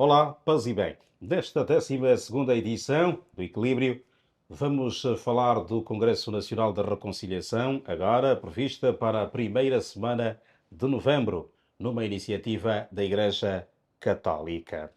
Olá, paz e bem. Nesta 12ª edição do Equilíbrio, vamos falar do Congresso Nacional da Reconciliação, agora prevista para a primeira semana de novembro, numa iniciativa da Igreja Católica.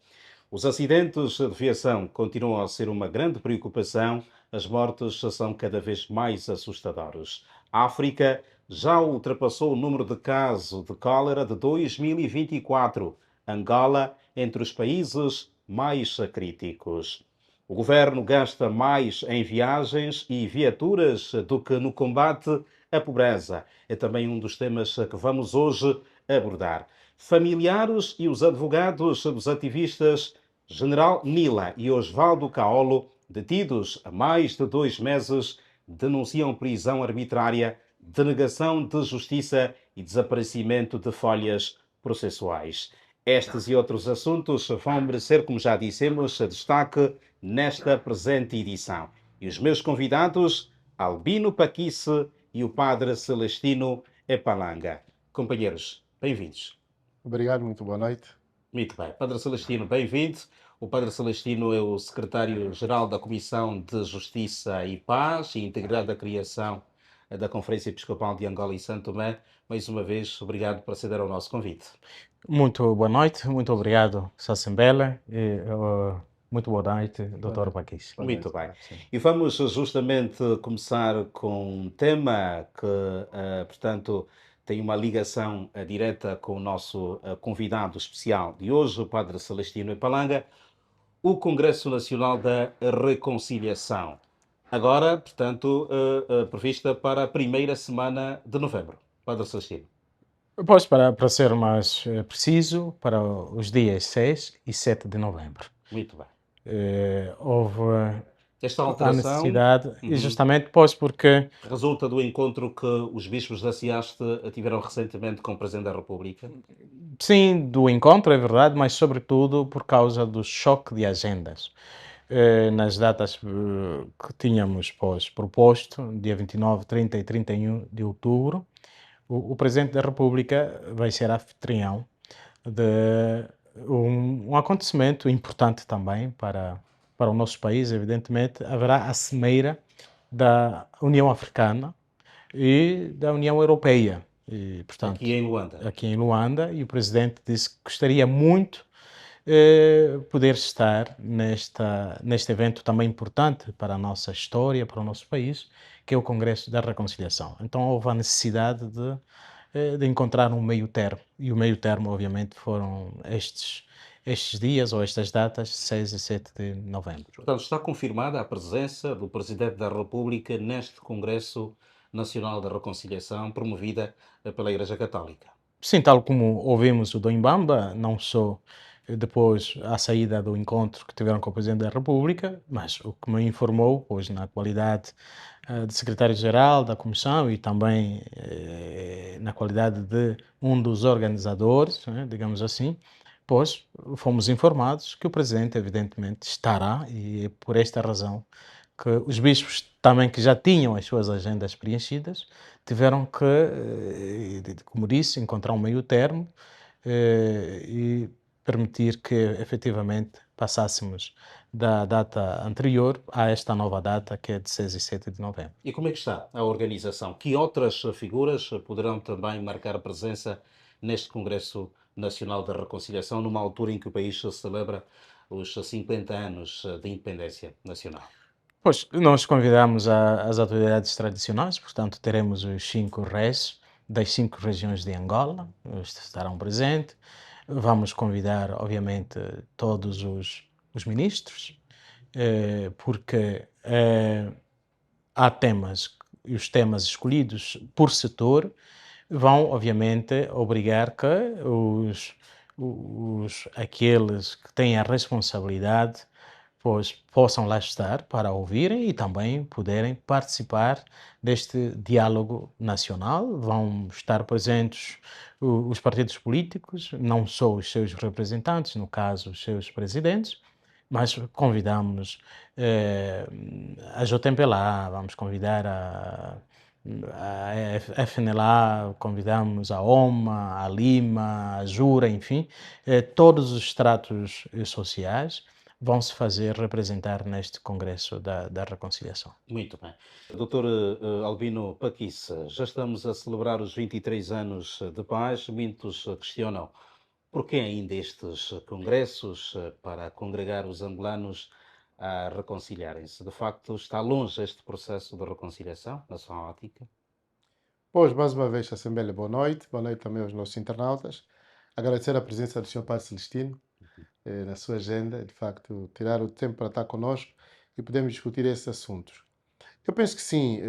Os acidentes de viação continuam a ser uma grande preocupação, as mortes são cada vez mais assustadoras. A África já ultrapassou o número de casos de cólera de 2024. Angola entre os países mais críticos. O governo gasta mais em viagens e viaturas do que no combate à pobreza. É também um dos temas que vamos hoje abordar. Familiares e os advogados dos ativistas General Nila e Osvaldo Caolo, detidos há mais de 2 meses, denunciam prisão arbitrária, denegação de justiça e desaparecimento de folhas processuais. Estes e outros assuntos vão merecer, como já dissemos, destaque nesta presente edição. E os meus convidados, Albino Paquice e o Padre Celestino Epalanga. Companheiros, bem-vindos. Obrigado, muito boa noite. Muito bem. Padre Celestino, bem-vindo. O Padre Celestino é o secretário-geral da Comissão de Justiça e Paz e Integridade da Criação da Conferência Episcopal de Angola e Santo Tomé. Mais uma vez, obrigado por aceder ao nosso convite. Muito boa noite, muito obrigado, Sassembela, e muito boa noite, Dr. Paquis. Muito bem. E vamos justamente começar com um tema que, portanto, tem uma ligação direta com o nosso convidado especial de hoje, o Padre Celestino Epalanga, o Congresso Nacional da Reconciliação. Agora, portanto, prevista para a primeira semana de novembro. Padre Celestino. Pois, para ser mais preciso, para os dias 6 e 7 de novembro. Muito bem. Houve Esta a alteração necessidade, e justamente pois porque resulta do encontro que os bispos da CIAST tiveram recentemente com o Presidente da República. sim, do encontro, é verdade, mas sobretudo por causa do choque de agendas. Nas datas que tínhamos proposto, dia 29, 30 e 31 de outubro, o Presidente da República vai ser anfitrião de um acontecimento importante também para o nosso país, evidentemente. Haverá a cimeira da União Africana e da União Europeia. E, portanto, aqui em Luanda, e o Presidente disse que gostaria muito poder estar neste evento também importante para a nossa história, para o nosso país, que é o Congresso da Reconciliação. Então houve a necessidade de encontrar um meio termo, e o meio termo, obviamente, foram estes dias ou estas datas, 6 e 7 de novembro. Portanto, está confirmada a presença do Presidente da República neste Congresso Nacional da Reconciliação, promovida pela Igreja Católica. Sim, tal como ouvimos o Dom Mbamba, não só depois à saída do encontro que tiveram com o Presidente da República, mas o que me informou, pois na qualidade de secretário-geral da Comissão e também na qualidade de um dos organizadores, digamos assim, pois fomos informados que o Presidente evidentemente estará, e é por esta razão que os bispos também, que já tinham as suas agendas preenchidas, tiveram que, como disse, encontrar um meio termo e permitir que efetivamente passássemos da data anterior a esta nova data, que é de 6 e 7 de novembro. E como é que está a organização? Que outras figuras poderão também marcar presença neste Congresso Nacional da Reconciliação, numa altura em que o país celebra os 50 anos de independência nacional? Pois, nós convidamos as autoridades tradicionais, portanto teremos os 5 reis das 5 regiões de Angola, estarão presentes. Vamos convidar, obviamente, todos os ministros, porque há temas, e os temas escolhidos por setor vão, obviamente, obrigar que aqueles que têm a responsabilidade pois possam lá estar para ouvirem e também poderem participar deste diálogo nacional. Vão estar presentes os partidos políticos, não só os seus representantes, no caso os seus presidentes, mas convidamos a JMPLA, vamos convidar a FNLA, convidamos a OMA, a Lima, a Jura, enfim, todos os estratos sociais vão se fazer representar neste Congresso da Reconciliação. Muito bem. Doutor Albino Paquice, já estamos a celebrar os 23 anos de paz. Muitos questionam por que ainda estes congressos para congregar os angolanos a reconciliarem-se. De facto, está longe este processo de reconciliação, na sua ótica? Pois, mais uma vez, Assembleia, boa noite também aos nossos internautas. Agradecer a presença do Sr. Padre Celestino na sua agenda, de facto, tirar o tempo para estar conosco e podemos discutir esses assuntos. Eu penso que sim,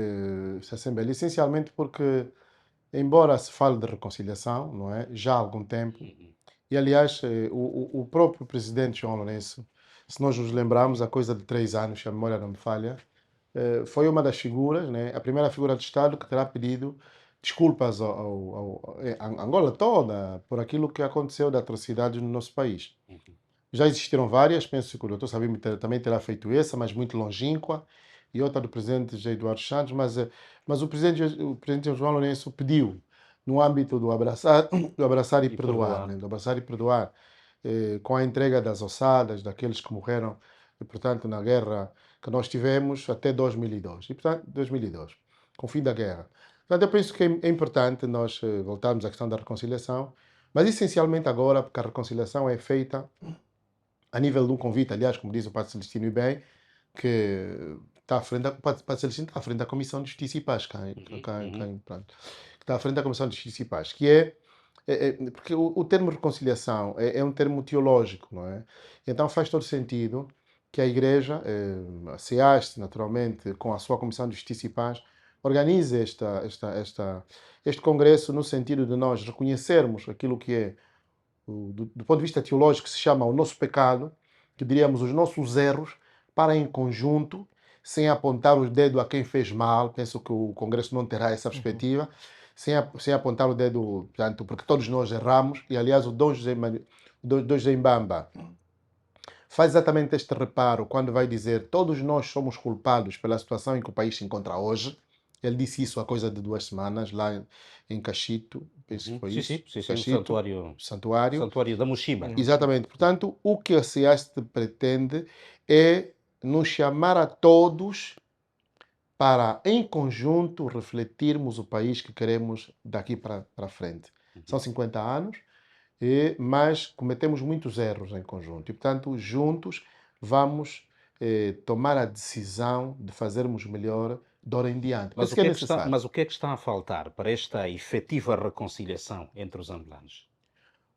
Assembleia, essencialmente porque, embora se fale de reconciliação, não é, já há algum tempo, e aliás, o próprio presidente João Lourenço, se nós nos lembrarmos, há coisa de 3 anos, se a memória não me falha, foi uma das figuras, né, a primeira figura de Estado que terá pedido desculpas à Angola toda por aquilo que aconteceu de atrocidades no nosso país. Já existiram várias, penso que o doutor Sabino também terá feito essa, mas muito longínqua, e outra do presidente José Eduardo Santos, mas o presidente João Lourenço pediu, no âmbito do abraçar e E perdoar, perdoar. né, do abraçar e perdoar, com a entrega das ossadas, daqueles que morreram, e, portanto, na guerra que nós tivemos até 2002, e, portanto, 2002, com o fim da guerra. Portanto, eu penso que é importante nós voltarmos à questão da reconciliação, mas essencialmente agora, porque a reconciliação é feita a nível de um convite, aliás, como diz o Padre Celestino e bem, que está à frente, o Padre Celestino está à frente da Comissão de Justiça e Paz, pronto, que está à frente da Comissão de Justiça e Paz, que porque o termo reconciliação é um termo teológico, não é? Então faz todo sentido que a Igreja, a SEAST, naturalmente, com a sua Comissão de Justiça e Paz, organize este congresso no sentido de nós reconhecermos aquilo que é do ponto de vista teológico, se chama o nosso pecado, que diríamos os nossos erros, para em conjunto, sem apontar o dedo a quem fez mal, penso que o Congresso não terá essa perspectiva, sem apontar o dedo, portanto, porque todos nós erramos, e aliás o Dom José Mbamba faz exatamente este reparo quando vai dizer todos nós somos culpados pela situação em que o país se encontra hoje. Ele disse isso há coisa de 2 semanas, lá em Cachito, penso que foi Sim, isso. sim, sim, sim, o Cachito, santuário santuário. da Mochiba. Exatamente. Portanto, o que a SEAST pretende é nos chamar a todos para, em conjunto, refletirmos o país que queremos daqui para frente. São 50 anos, mas cometemos muitos erros em conjunto. E, portanto, juntos vamos tomar a decisão de fazermos melhor de hora em diante. Mas Penso que é necessário. mas o que é que está a faltar para esta efetiva reconciliação entre os angolanos?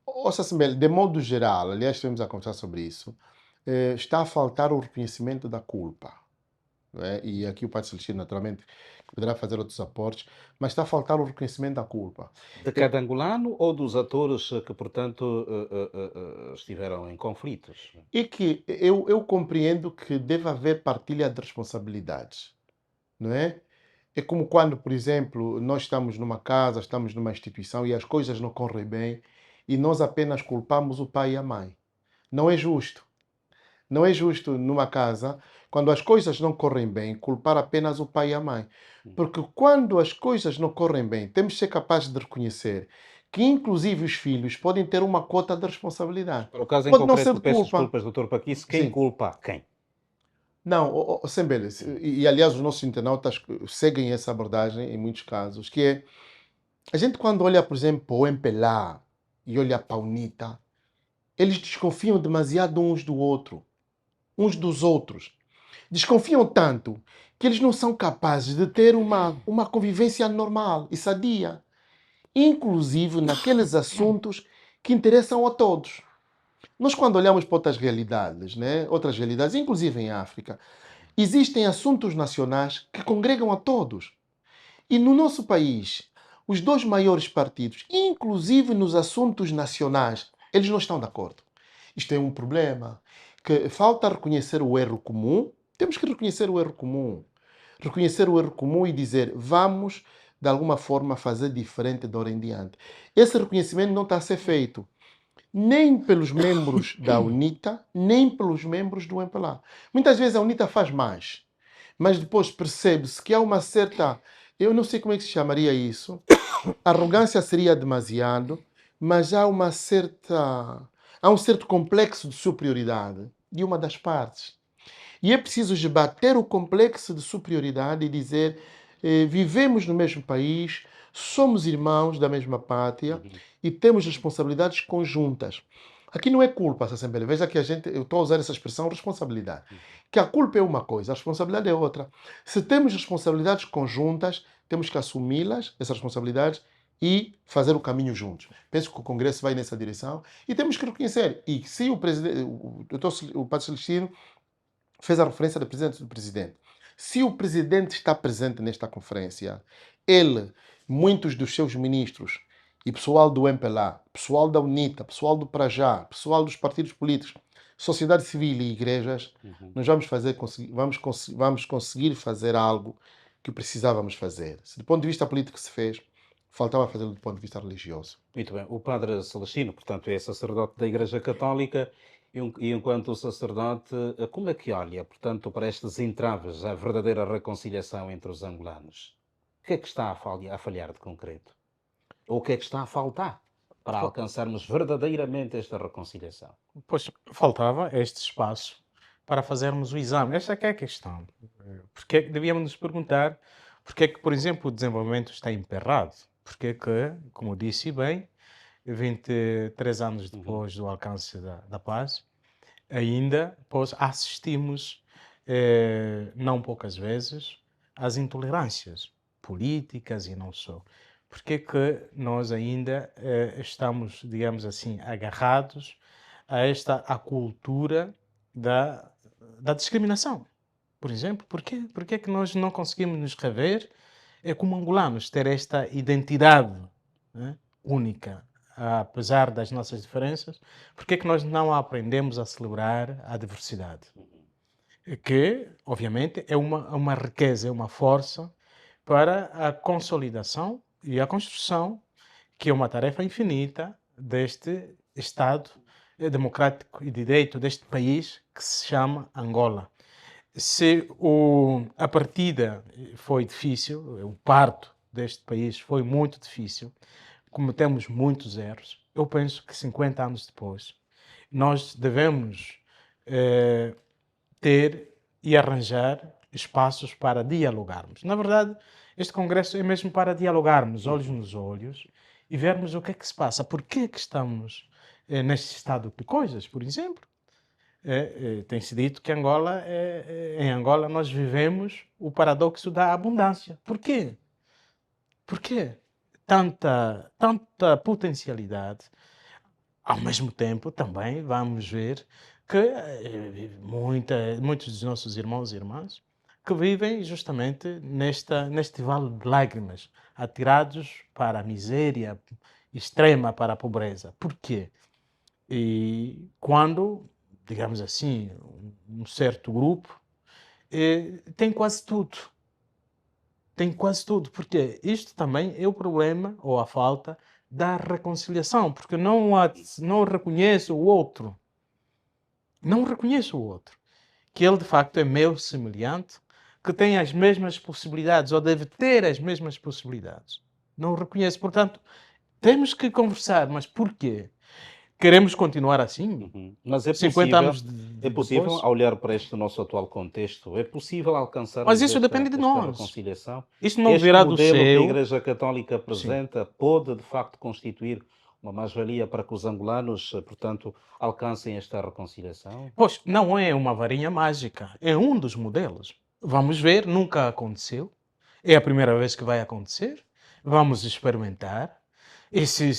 Ouça, de modo geral, aliás, estivemos a conversar sobre isso, está a faltar o reconhecimento da culpa. Não é? E aqui o Padre Celestino, naturalmente, poderá fazer outros aportes, mas está a faltar o reconhecimento da culpa. De cada angolano ou dos atores que, portanto, estiveram em conflitos? E que eu compreendo que deve haver partilha de responsabilidades, não é? É como quando, por exemplo, nós estamos numa casa, estamos numa instituição e as coisas não correm bem e nós apenas culpamos o pai e a mãe. Não é justo. Não é justo numa casa, quando as coisas não correm bem, culpar apenas o pai e a mãe. Porque quando as coisas não correm bem, temos de ser capazes de reconhecer que, inclusive, os filhos podem ter uma cota de responsabilidade. Para o caso em Pode não ser concreto, de peço culpa. desculpas, doutor Paquice, quem Sim. culpa quem? Não, Sembele, e aliás os nossos internautas seguem essa abordagem em muitos casos, que é, a gente quando olha, por exemplo, para o MPLA e olha para a UNITA, eles desconfiam demasiado uns do outro, uns dos outros. Desconfiam tanto que eles não são capazes de ter uma convivência normal e sadia, inclusive naqueles assuntos que interessam a todos. Nós, quando olhamos para outras realidades, inclusive em África, existem assuntos nacionais que congregam a todos. E no nosso país, os dois maiores partidos, inclusive nos assuntos nacionais, eles não estão de acordo. Isto é um problema, que falta reconhecer o erro comum. Temos que reconhecer o erro comum. Reconhecer o erro comum e dizer, vamos, de alguma forma, fazer diferente de hora em diante. Esse reconhecimento não está a ser feito nem pelos membros da UNITA, nem pelos membros do MPLA. Muitas vezes a UNITA faz mais, mas depois percebe-se que há uma certa Eu não sei como é que se chamaria isso. Arrogância seria demasiado, mas há um certo complexo de superioridade de uma das partes. E é preciso esbater o complexo de superioridade e dizer: vivemos no mesmo país, somos irmãos da mesma pátria Uhum. e temos responsabilidades conjuntas. Aqui não é culpa, Sassembele. Veja que eu estou a usar essa expressão responsabilidade. Uhum. Que a culpa é uma coisa, a responsabilidade é outra. Se temos responsabilidades conjuntas, temos que assumi-las, essas responsabilidades, e fazer o caminho juntos. Penso que o Congresso vai nessa direção e temos que reconhecer. E se o presidente, o Padre Celestino fez a referência da presença do presidente. Se o presidente está presente nesta conferência, ele, muitos dos seus ministros e pessoal do MPLA, pessoal da UNITA, pessoal do Prajá, pessoal dos partidos políticos, sociedade civil e igrejas, Uhum. nós vamos conseguir fazer algo que precisávamos fazer. Se do ponto de vista político se fez, faltava fazer do ponto de vista religioso. Muito bem. O padre Celestino, portanto, é sacerdote da Igreja Católica e enquanto sacerdote, como é que olha, portanto, para estas entraves à verdadeira reconciliação entre os angolanos? O que é que está a falhar de concreto? Ou o que é que está a faltar para Fa- alcançarmos verdadeiramente esta reconciliação? Pois faltava este espaço para fazermos o exame. Esta é que é a questão. Porque devíamos nos perguntar porque é que, por exemplo, o desenvolvimento está emperrado. Porque é que, como disse bem, 23 anos Uhum. depois do alcance da paz, ainda pois, assistimos, não poucas vezes, às intolerâncias políticas e não só. Porque é que nós ainda estamos, digamos assim, agarrados a a cultura da discriminação? Por exemplo, porque é que nós não conseguimos nos rever como angolanos, ter esta identidade, né, única, apesar das nossas diferenças? Porque é que nós não aprendemos a celebrar a diversidade? Que, obviamente, é uma riqueza, é uma força para a consolidação e a construção, que é uma tarefa infinita deste Estado democrático e de direito deste país que se chama Angola. Se a partida foi difícil, o parto deste país foi muito difícil, cometemos muitos erros, eu penso que 50 anos depois nós devemos eh, ter e arranjar espaços para dialogarmos. Na verdade, este congresso é mesmo para dialogarmos olhos Uhum. nos olhos e vermos o que é que se passa, por que é que estamos neste estado de coisas, por exemplo. Tem-se dito que em Angola nós vivemos o paradoxo da abundância. Por quê? Por quê? Tanta potencialidade. Ao mesmo tempo, também vamos ver que muitos dos nossos irmãos e irmãs que vivem justamente neste vale de lágrimas, atirados para a miséria extrema, para a pobreza. Por quê? E quando, digamos assim, um certo grupo tem quase tudo. Tem quase tudo, porque isto também é o problema ou a falta da reconciliação, porque não reconhece o outro. Não reconhece o outro. Que ele de facto é meu semelhante, que tem as mesmas possibilidades ou deve ter as mesmas possibilidades. Não o reconhece. Portanto, temos que conversar, mas porquê? Queremos continuar assim? Uhum. Mas 50 anos é possível, depois? ao olhar para este nosso atual contexto, é possível Mas alcançarmos isso depende de esta nós. reconciliação? Isto não Este virá do modelo que a céu. Igreja Católica Sim. apresenta pode, de facto, constituir uma mais-valia para que os angolanos, portanto, alcancem esta reconciliação? Pois, não é uma varinha mágica, é um dos modelos. Vamos ver, nunca aconteceu. É a primeira vez que vai acontecer. Vamos experimentar. E se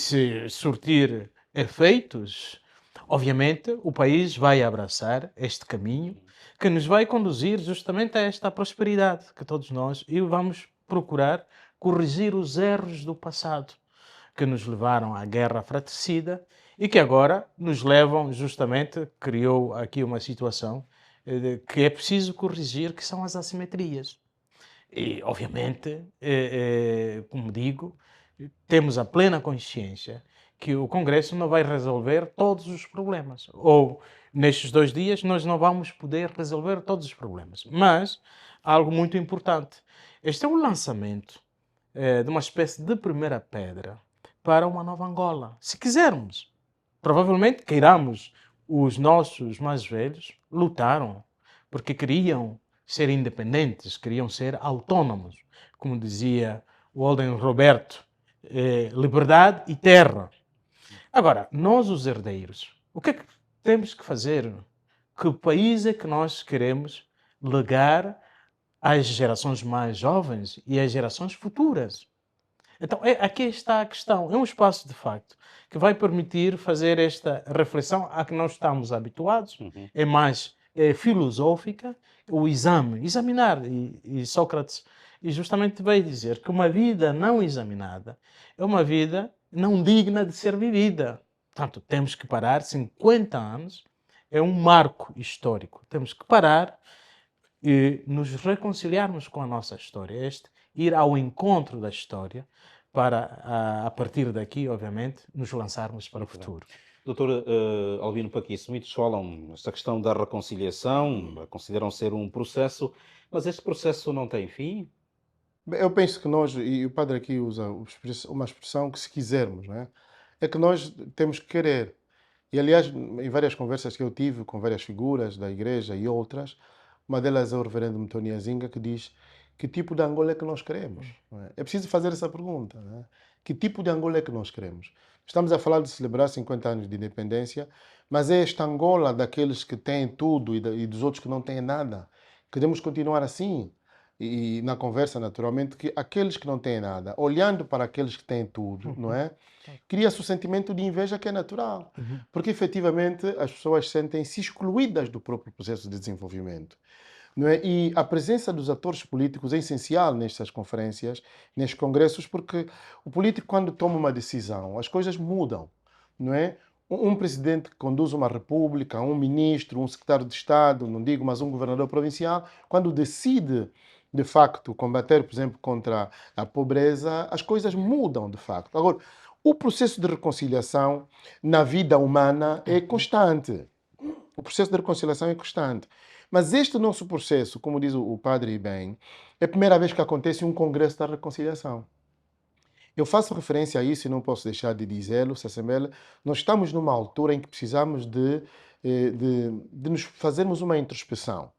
surtir efeitos, obviamente o país vai abraçar este caminho que nos vai conduzir justamente a esta prosperidade que todos nós e vamos procurar corrigir os erros do passado que nos levaram à guerra fratricida e que agora nos levam justamente, criou aqui uma situação que é preciso corrigir, que são as assimetrias. E, obviamente, como digo, temos a plena consciência que o Congresso não vai resolver todos os problemas. Ou, nestes 2 dias, nós não vamos poder resolver todos os problemas. Mas, há algo muito importante. Este é um lançamento de uma espécie de primeira pedra para uma nova Angola. Se quisermos, provavelmente queiramos, os nossos mais velhos lutaram porque queriam ser independentes, queriam ser autônomos. Como dizia o Walden Roberto, liberdade e terra. Agora, nós os herdeiros, o que é que temos que fazer? Que país é que nós queremos legar às gerações mais jovens e às gerações futuras? Então, aqui está a questão. É um espaço, de facto, que vai permitir fazer esta reflexão a que nós estamos habituados. É mais filosófica, o exame, examinar. E Sócrates e justamente vai dizer que uma vida não examinada é uma vida não digna de ser vivida. Portanto, temos que parar. 50 anos é um marco histórico. Temos que parar e nos reconciliarmos com a nossa história, ir ao encontro da história para, a partir daqui, obviamente, nos lançarmos para o futuro. Doutor Albino Paquice, muitos falam esta questão da reconciliação, consideram ser um processo, mas este processo não tem fim? Bem, eu penso que nós, e o padre aqui usa uma expressão que se quisermos, não é? É que nós temos que querer. E aliás, em várias conversas que eu tive com várias figuras da igreja e outras, uma delas é o reverendo Mtonia Zinga, que diz que tipo de Angola é que nós queremos, não é? É preciso fazer essa pergunta, não é? Que tipo de Angola é que nós queremos? Estamos a falar de celebrar 50 anos de independência, mas é esta Angola daqueles que têm tudo e dos outros que não têm nada. Queremos continuar assim? E na conversa, naturalmente, que aqueles que não têm nada, olhando para aqueles que têm tudo, não é? Cria-se o sentimento de inveja que é natural. Porque efetivamente as pessoas sentem-se excluídas do próprio processo de desenvolvimento. Não é? E a presença dos atores políticos é essencial nestas conferências, nestes congressos, porque o político, quando toma uma decisão, as coisas mudam. Não é? Um presidente que conduz uma república, um ministro, um secretário de Estado, não digo, mas um governador provincial, quando decide de facto combater, por exemplo, contra a pobreza, as coisas mudam de facto. Agora, o processo de reconciliação na vida humana é constante. O processo de reconciliação é constante. Mas este nosso processo, como diz o padre bem, é a primeira vez que acontece um congresso da reconciliação. Eu faço referência a isso e não posso deixar de dizê-lo, Sassamela. Nós estamos numa altura em que precisamos de nos fazermos uma introspeção.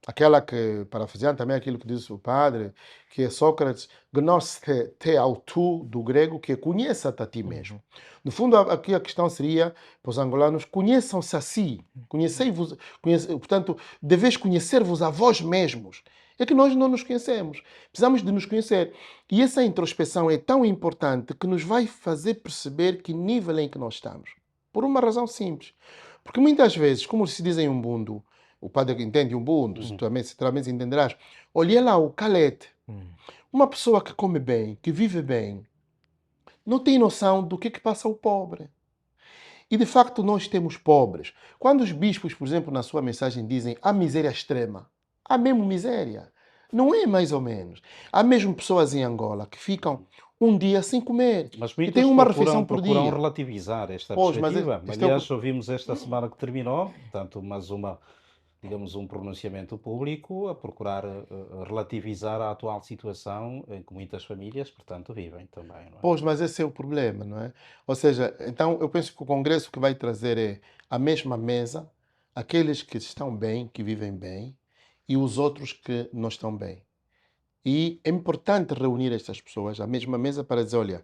Aquela que, parafraseando também aquilo que disse o padre, que é Sócrates, gnoste te autu, do grego, que é conheça-te a ti mesmo. No fundo, aqui a questão seria, para os angolanos, conheçam-se a si. Conhecei-vos, portanto, deveis conhecer-vos a vós mesmos. É que nós não nos conhecemos. Precisamos de nos conhecer. E essa introspeção é tão importante que nos vai fazer perceber que nível em que nós estamos. Por uma razão simples. Porque muitas vezes, como se diz em Ubuntu, o padre que entende Ubuntu, certamente entenderás, olha lá o Calete. Uma pessoa que come bem, que vive bem, não tem noção do que passa o pobre. E de facto nós temos pobres. Quando os bispos, por exemplo, na sua mensagem dizem há miséria extrema, há mesmo miséria. Não é mais ou menos. Há mesmo pessoas em Angola que ficam um dia sem comer. Mas E muitos têm uma refeição por procuram dia. relativizar esta Pois, mas perspectiva. este é o... Aliás, ouvimos esta semana que terminou, portanto, digamos, um pronunciamento público a procurar relativizar a atual situação em que muitas famílias, portanto, vivem também, não é? Pois, mas esse é o problema, não é? Ou seja, então eu penso que o Congresso que vai trazer é a mesma mesa, aqueles que estão bem, que vivem bem, e os outros que não estão bem. E é importante reunir estas pessoas à mesma mesa para dizer, olha,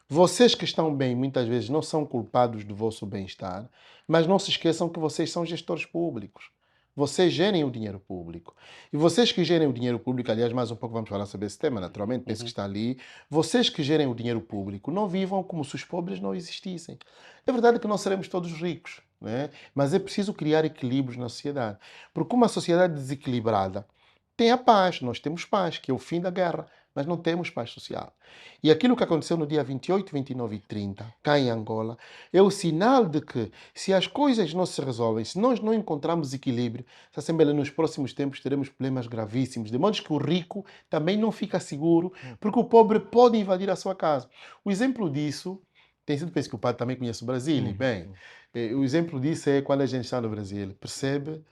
vocês que estão bem muitas vezes não são culpados do vosso bem-estar, mas não se esqueçam que vocês são gestores públicos. Vocês gerem o dinheiro público. E vocês que gerem o dinheiro público, aliás, mais um pouco vamos falar sobre esse tema, naturalmente, penso que está ali. Vocês que gerem o dinheiro público, não vivam como se os pobres não existissem. É verdade que não seremos todos ricos, né? Mas é preciso criar equilíbrios na sociedade. Porque uma sociedade desequilibrada tem a paz, nós temos paz, que é o fim da guerra, mas não temos paz social. E aquilo que aconteceu no dia 28, 29 e 30, cá em Angola, é o sinal de que, se as coisas não se resolvem, se nós não encontrarmos equilíbrio, essa Assembleia nos próximos tempos teremos problemas gravíssimos, de modo que o rico também não fica seguro, porque o pobre pode invadir a sua casa. O exemplo disso tem sido, penso que o padre também conhece o Brasil, e bem, o exemplo disso é quando a gente está no Brasil, percebe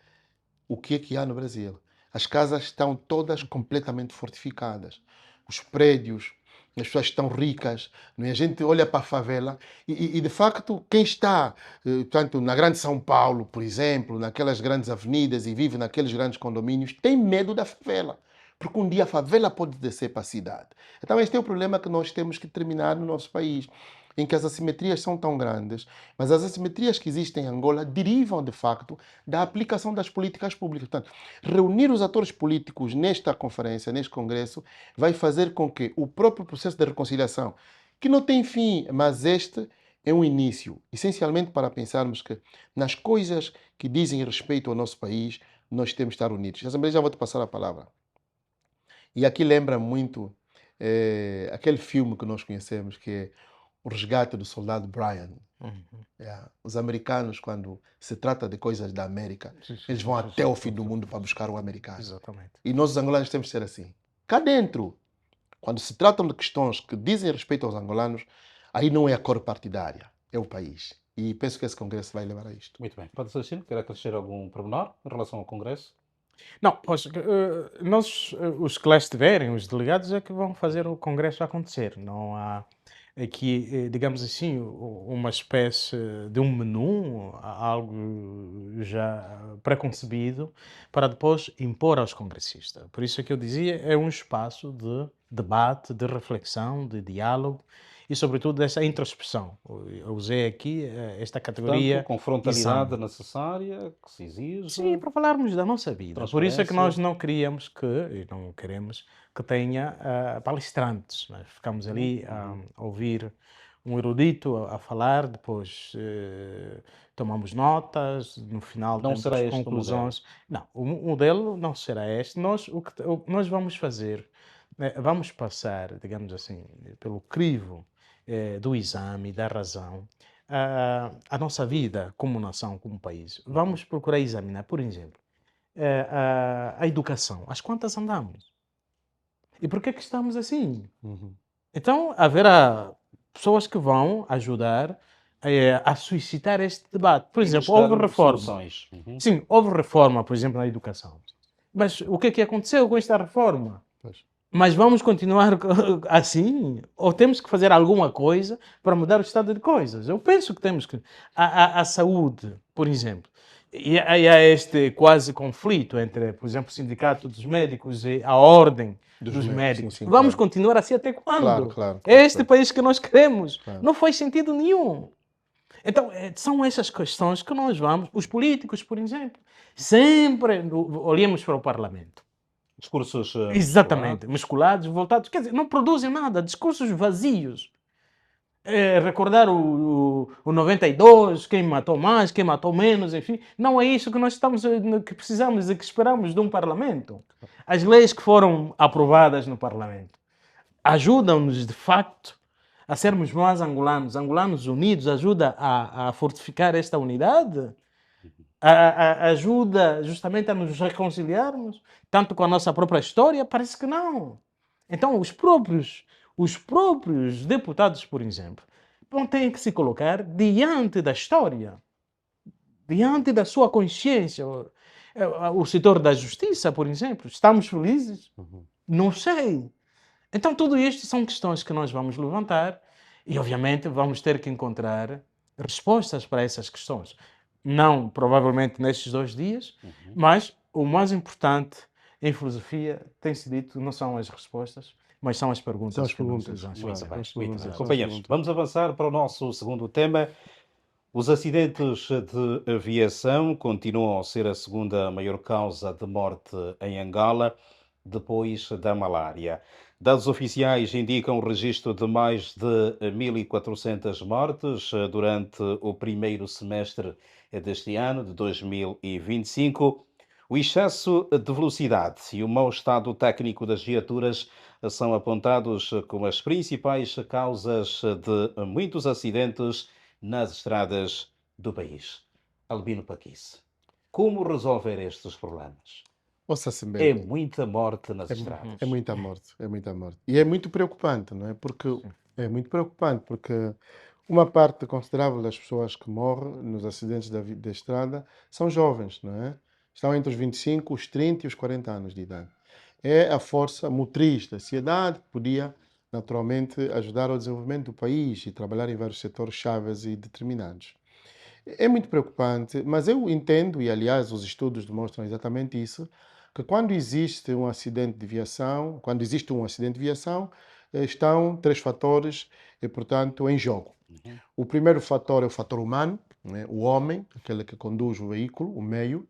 o que é que há no Brasil. As casas estão todas completamente fortificadas. Os prédios as pessoas estão ricas, não é? A gente olha para a favela e, de facto, quem está, tanto na grande São Paulo, por exemplo, naquelas grandes avenidas e vive naqueles grandes condomínios, tem medo da favela. Porque um dia a favela pode descer para a cidade. Então, este é o problema que nós temos que terminar no nosso país, em que as assimetrias são tão grandes, mas as assimetrias que existem em Angola derivam, de facto, da aplicação das políticas públicas. Portanto, reunir os atores políticos nesta conferência, neste congresso, vai fazer com que o próprio processo de reconciliação, que não tem fim, mas este é um início, essencialmente para pensarmos que nas coisas que dizem respeito ao nosso país, nós temos de estar unidos. Assembleia, já vou te passar a palavra. E aqui lembra muito aquele filme que nós conhecemos, que é O Resgate do Soldado Brian. Os americanos, quando se trata de coisas da América, eles vão até o fim do mundo para buscar o americano. Exatamente. E nós, os angolanos, temos de ser assim. Cá dentro, quando se tratam de questões que dizem respeito aos angolanos, aí não é a cor partidária, é o país. E penso que esse congresso vai levar a isto. Muito bem. Pode ser, quer acrescer algum pormenor em relação ao Congresso? Não, pois, nós, os que lá estiverem, os delegados, é que vão fazer o congresso acontecer. Não há aqui, digamos assim, uma espécie de um menu, algo já preconcebido, para depois impor aos congressistas. Por isso é que eu dizia, é um espaço de debate, de reflexão, de diálogo e, sobretudo, dessa introspecção. Eu usei aqui esta Portanto, categoria com frontalidade exame. necessária, que se exige, Sim, para falarmos da nossa vida. Por isso é que nós transparência. não queríamos que, e não queremos, que tenha palestrantes. Nós ficamos ali a ouvir um erudito a falar, depois tomamos notas, no final Não temos será as este o modelo. conclusões. Não, o modelo não será este. Nós, o que nós vamos fazer, vamos passar, digamos assim, pelo crivo do exame, da razão, a nossa vida como nação, como país. Vamos procurar examinar, por exemplo, a educação. Às quantas andamos? E por que é que estamos assim? Então, haverá pessoas que vão ajudar a suscitar este debate. Por E exemplo, buscar houve reforma. soluções. Sim, houve reforma, por exemplo, na educação. Mas o que é que aconteceu com esta reforma? Pois. Mas vamos continuar assim? Ou temos que fazer alguma coisa para mudar o estado de coisas? Eu penso que temos que. A saúde, por exemplo. E há este quase conflito entre, por exemplo, o Sindicato dos Médicos e a Ordem dos Médicos. Sim, Vamos claro. continuar assim até quando? Claro, claro, É este claro. país que nós queremos. Claro. Não faz sentido nenhum. Então, são essas questões que nós vamos. Os políticos, por exemplo, sempre olhamos para o Parlamento. Discursos Exatamente, musculados, voltados, quer dizer, não produzem nada, discursos vazios. Recordar o 92, quem matou mais, quem matou menos, enfim, não é isso que nós que precisamos e que esperamos de um Parlamento. As leis que foram aprovadas no Parlamento ajudam-nos, de facto, a sermos mais angolanos, angolanos unidos, ajuda a fortificar esta unidade, ajuda justamente a nos reconciliarmos, tanto com a nossa própria história, parece que não. Então, os próprios deputados, por exemplo, têm que se colocar diante da história, diante da sua consciência. O setor da justiça, por exemplo, estamos felizes? Não sei. Então, tudo isto são questões que nós vamos levantar e, obviamente, vamos ter que encontrar respostas para essas questões. Não, provavelmente, nestes 2 dias, mas o mais importante em filosofia, tem-se dito, não são as respostas, mas são as perguntas. São as que nós perguntas. usamos. Muito Claro, bem, as muito bem. perguntas. Companheiros, vamos avançar para o nosso segundo tema. Os acidentes de aviação continuam a ser a segunda maior causa de morte em Angola, depois da malária. Dados oficiais indicam o registro de mais de 1.400 mortes durante o primeiro semestre deste ano, de 2025. O excesso de velocidade e o mau estado técnico das viaturas são apontados como as principais causas de muitos acidentes nas estradas do país. Albino Paquice, como resolver estes problemas? Ouça-se É bem. muita morte nas estradas. É muita morte, é muita morte. E é muito preocupante, não é? Porque é muito preocupante, porque uma parte considerável das pessoas que morrem nos acidentes da estrada são jovens, não é? Estão entre os 25, os 30 e os 40 anos de idade. É a força motriz da sociedade que podia naturalmente, ajudar ao desenvolvimento do país e trabalhar em vários setores chaves e determinantes. É muito preocupante, mas eu entendo, e aliás os estudos demonstram exatamente isso, que quando existe um acidente de viação, estão três fatores, portanto, em jogo. Uhum. O primeiro fator é o fator humano, né? O homem, aquele que conduz o veículo, o meio,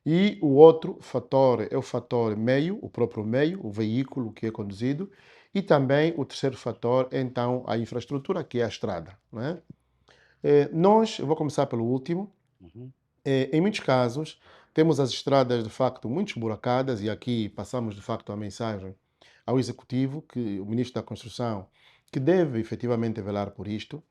e o outro fator é o fator meio, o próprio meio, o veículo que é conduzido, e também o terceiro fator é então a infraestrutura, que é a estrada, né? Eu vou começar pelo último. Uhum. Em muitos casos, temos as estradas de facto muito esburacadas, e aqui passamos de facto a mensagem ao Executivo, que o Ministro da Construção, que deve efetivamente velar por isto.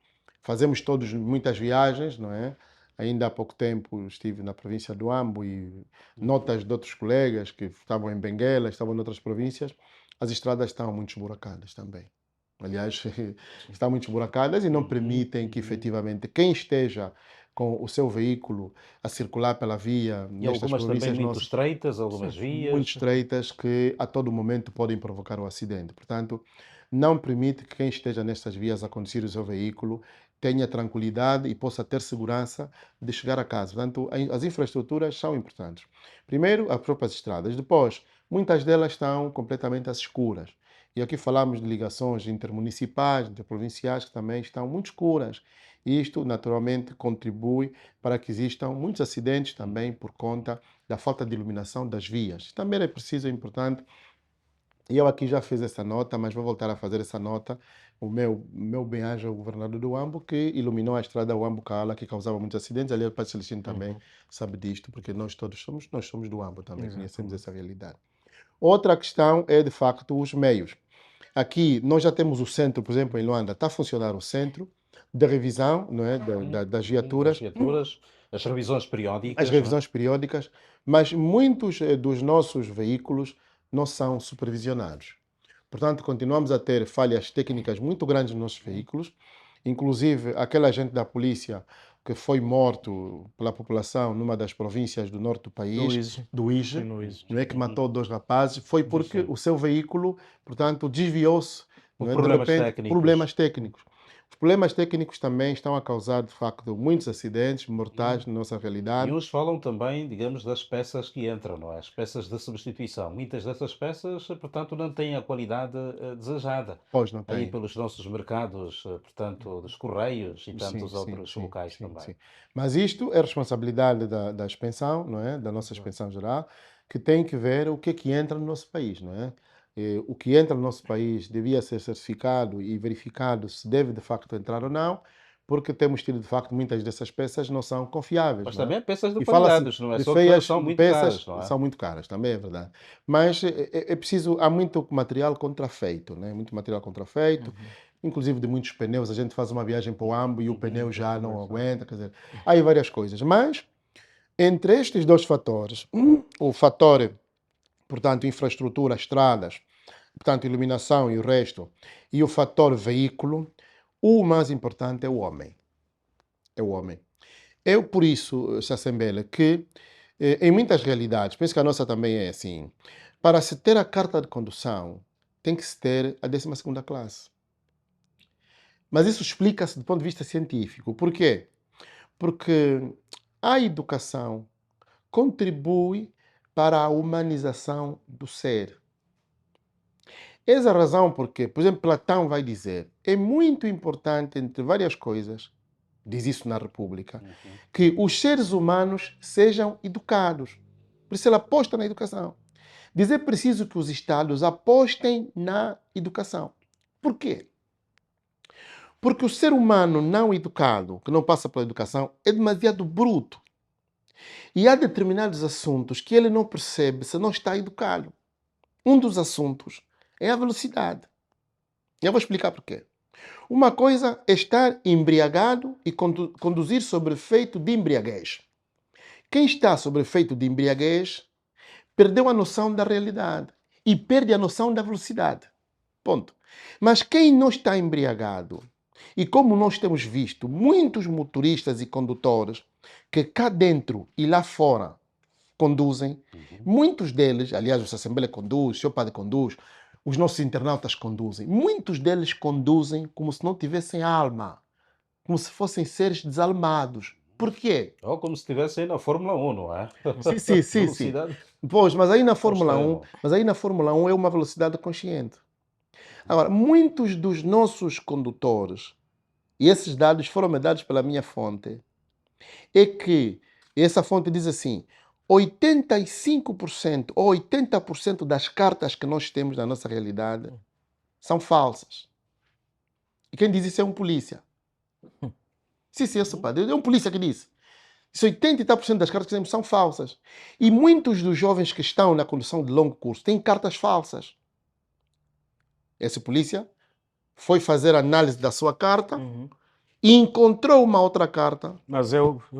Fazemos todos muitas viagens, não é? Ainda há pouco tempo estive na província do Ambo e notas de outros colegas que estavam em Benguela, estavam em outras províncias, as estradas estão muito esburacadas também. Aliás, estão muito esburacadas e não Uhum. permitem que Uhum. efetivamente quem esteja com o seu veículo a circular pela via E nestas algumas também províncias muito nossas, estreitas, algumas muito vias. estreitas, que a todo momento podem provocar o acidente. Portanto, não permite que quem esteja nestas vias a conduzir o seu veículo tenha tranquilidade e possa ter segurança de chegar a casa. Portanto, as infraestruturas são importantes. Primeiro, as próprias estradas. Depois, muitas delas estão completamente às escuras. E aqui falamos de ligações intermunicipais, interprovinciais, que também estão muito escuras. E isto, naturalmente, contribui para que existam muitos acidentes também por conta da falta de iluminação das vias. Também é preciso, é importante, e eu aqui já fiz essa nota, mas vou voltar a fazer essa nota. O meu bem-aja, o governador do Huambo, que iluminou a estrada Huambo-Cala, que causava muitos acidentes. Ali o Padre Celestino também Uhum. sabe disto, porque nós somos do Huambo também, conhecemos Exatamente. essa realidade. Outra questão é, de facto, os meios. Aqui nós já temos o centro, por exemplo, em Luanda, está a funcionar o centro de revisão, não é, Uhum. das Uhum. Das viaturas, viaturas, as revisões as periódicas, não é? revisões periódicas, mas muitos dos nossos veículos não são supervisionados. Portanto, continuamos a ter falhas técnicas muito grandes nos nossos Uhum. veículos, inclusive aquele agente da polícia que foi morto pela população numa das províncias do norte do país, Luís, do foi Ige, Luís. não é, que Uhum. matou dois rapazes, foi porque Sim. o seu veículo, portanto, desviou-se, Por não é, de problemas repente, técnicos. problemas técnicos. Os problemas técnicos também estão a causar, de facto, muitos acidentes mortais Uhum. na nossa E realidade. uns falam também, digamos, das peças que entram, não é? As peças de substituição. Muitas dessas peças, portanto, não têm a qualidade desejada. Pois não Aí tem. pelos nossos mercados, portanto, dos Correios e Sim, tantos sim, outros sim, locais sim, também. sim. Mas isto é responsabilidade da expensão, não é? Da nossa Exato. expensão geral, que tem que ver o que entra no nosso país, não é? O que entra no nosso país devia ser certificado e verificado se deve de facto entrar ou não, porque temos tido de facto muitas dessas peças não são confiáveis, Mas não é? também peças de E fala-se qualidades, não é? de Só que feias são muito peças, caras, não é? são muito caras, também é verdade. Mas é preciso, há muito material contrafeito, né? Muito material contrafeito, Uhum. inclusive de muitos pneus. A gente faz uma viagem para o Ambo e o Uhum. pneu já não Pois é. aguenta, quer dizer, há aí várias coisas. Mas, entre estes dois fatores, o fator, portanto, infraestrutura, estradas, portanto, iluminação e o resto, e o fator veículo, o mais importante é o homem. É o homem. Eu, por isso, Chassembele, que em muitas realidades, penso que a nossa também é assim, para se ter a carta de condução, tem que se ter a 12ª classe. Mas isso explica-se do ponto de vista científico. Por quê? Porque a educação contribui para a humanização do ser. Essa é a razão porque, por exemplo, Platão vai dizer, é muito importante, entre várias coisas, diz isso na República, Uhum. que os seres humanos sejam educados. Por isso ele aposta na educação. Diz é preciso que os Estados apostem na educação. Por quê? Porque o ser humano não educado, que não passa pela educação, é demasiado bruto. E há determinados assuntos que ele não percebe se não está educado. Um dos assuntos é a velocidade. Eu vou explicar porquê. Uma coisa é estar embriagado e conduzir sob efeito de embriaguez. Quem está sob efeito de embriaguez perdeu a noção da realidade e perde a noção da velocidade. Ponto. Mas quem não está embriagado, e como nós temos visto muitos motoristas e condutores que cá dentro e lá fora conduzem, Uhum. muitos deles, aliás, o Assembleia conduz, o seu padre conduz, os nossos internautas conduzem. Muitos deles conduzem como se não tivessem alma, como se fossem seres desalmados. Por quê? Ou como se estivessem na Fórmula 1, não é? Sim. Velocidade Pois, mas aí na ao Fórmula 1, extremo. é uma velocidade consciente. Agora, muitos dos nossos condutores, e esses dados foram me dados pela minha fonte, é que essa fonte diz assim: 85% ou 80% das cartas que nós temos na nossa realidade são falsas. E quem diz isso é um polícia. Sim, eu sou padre. É um polícia que disse. Isso 80 e tal por cento das cartas que temos são falsas. E muitos dos jovens que estão na condução de longo curso têm cartas falsas. Esse polícia foi fazer análise da sua carta e encontrou uma outra carta Mas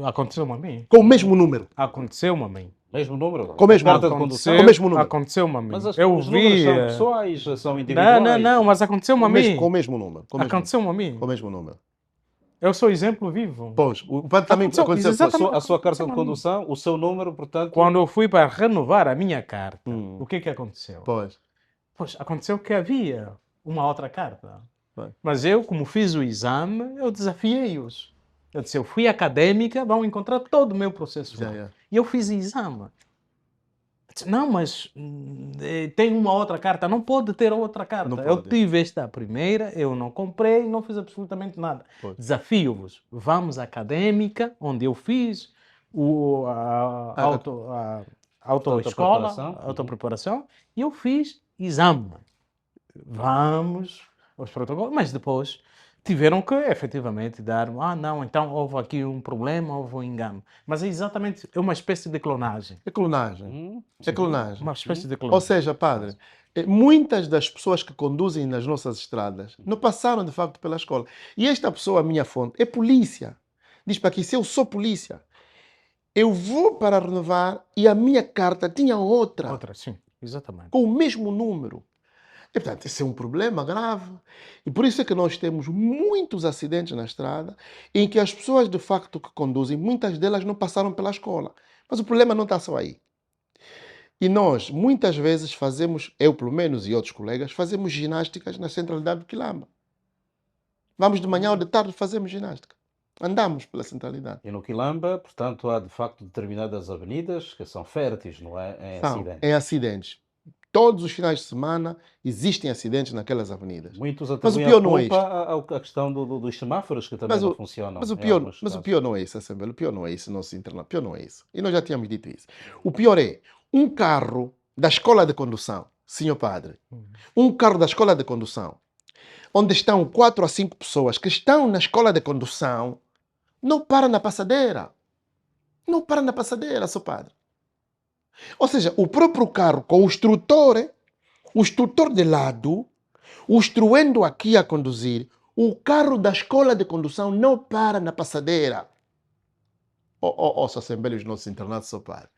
aconteceu-me a mim. com o mesmo número. Aconteceu-me a mim. Mesmo número? Com o mesmo Carta de número. condução? Com o mesmo número. Aconteceu-me a mim. Mas Eu os números vi. são pessoais, são individuais? Não, mas aconteceu-me a mim. Com o mesmo número. Aconteceu-me a mim. Com o mesmo número. Eu sou exemplo vivo. Pois, o padre também Aconteceu, aconteceu. A sua carta de condução, o seu número, portanto... Quando eu fui para renovar a minha carta, o que aconteceu? Pois. Pois, aconteceu que havia uma outra carta. Pois. Mas eu, como fiz o exame, eu desafiei-os. Eu disse, eu fui académica, vão encontrar todo o meu processo. Já. E eu fiz o exame. Eu disse, não, mas tem uma outra carta. Não pode ter outra carta. Não Eu pode. tive esta primeira, eu não comprei, não fiz absolutamente nada. Pois. Desafio-vos. Vamos à académica, onde eu fiz a autoescola, Autopreparação. autopreparação, e eu fiz exame. Vamos aos protocolos, mas depois tiveram que efetivamente dar, não, então houve aqui um problema, houve um engano. Mas é exatamente uma espécie de clonagem. É clonagem. É clonagem. Uma espécie de Ou clonagem. seja, padre, muitas das pessoas que conduzem nas nossas estradas não passaram de facto pela escola. E esta pessoa, a minha fonte, é polícia. Diz para aqui, se eu sou polícia, eu vou para renovar e a minha carta tinha outra. Outra, sim, exatamente. Com o mesmo número. E, portanto, esse é um problema grave. E por isso é que nós temos muitos acidentes na estrada em que as pessoas, de facto, que conduzem, muitas delas não passaram pela escola. Mas o problema não está só aí. E nós, muitas vezes, fazemos, eu pelo menos e outros colegas, fazemos ginásticas na centralidade do Quilamba. Vamos de manhã ou de tarde fazemos ginástica. Andamos pela centralidade. E no Quilamba, portanto, há de facto determinadas avenidas que são férteis, não é? Em acidentes. Em acidentes. Todos os finais de semana existem acidentes naquelas avenidas. Muitos Mas o atribuem pior a não é culpa à questão dos semáforos que também não funcionam. Mas o em pior, alguns mas o casos. pior não é isso, Assembleia. O pior não é isso, nosso internato. O pior não é isso. E nós já tínhamos dito isso. O pior é um carro da escola de condução, senhor padre, um carro da escola de condução, onde estão 4 a 5 pessoas que estão na escola de condução, não para na passadeira. Não para na passadeira, senhor padre. Ou seja, o próprio carro com o instrutor de lado, o instruendo aqui a conduzir, o carro da escola de condução não para na passadeira. Assembleia, os nossos internatos, senhor padre.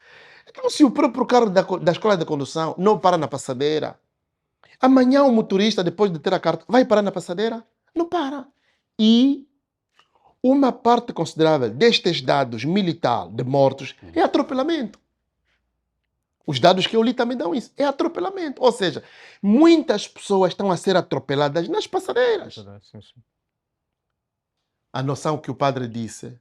Então, se o próprio carro da escola de condução não para na passadeira, amanhã o motorista, depois de ter a carta, vai parar na passadeira? Não para. E uma parte considerável destes dados militares de mortos é atropelamento. Os dados que eu li também dão isso. É atropelamento. Ou seja, muitas pessoas estão a ser atropeladas nas passadeiras. A noção que o padre disse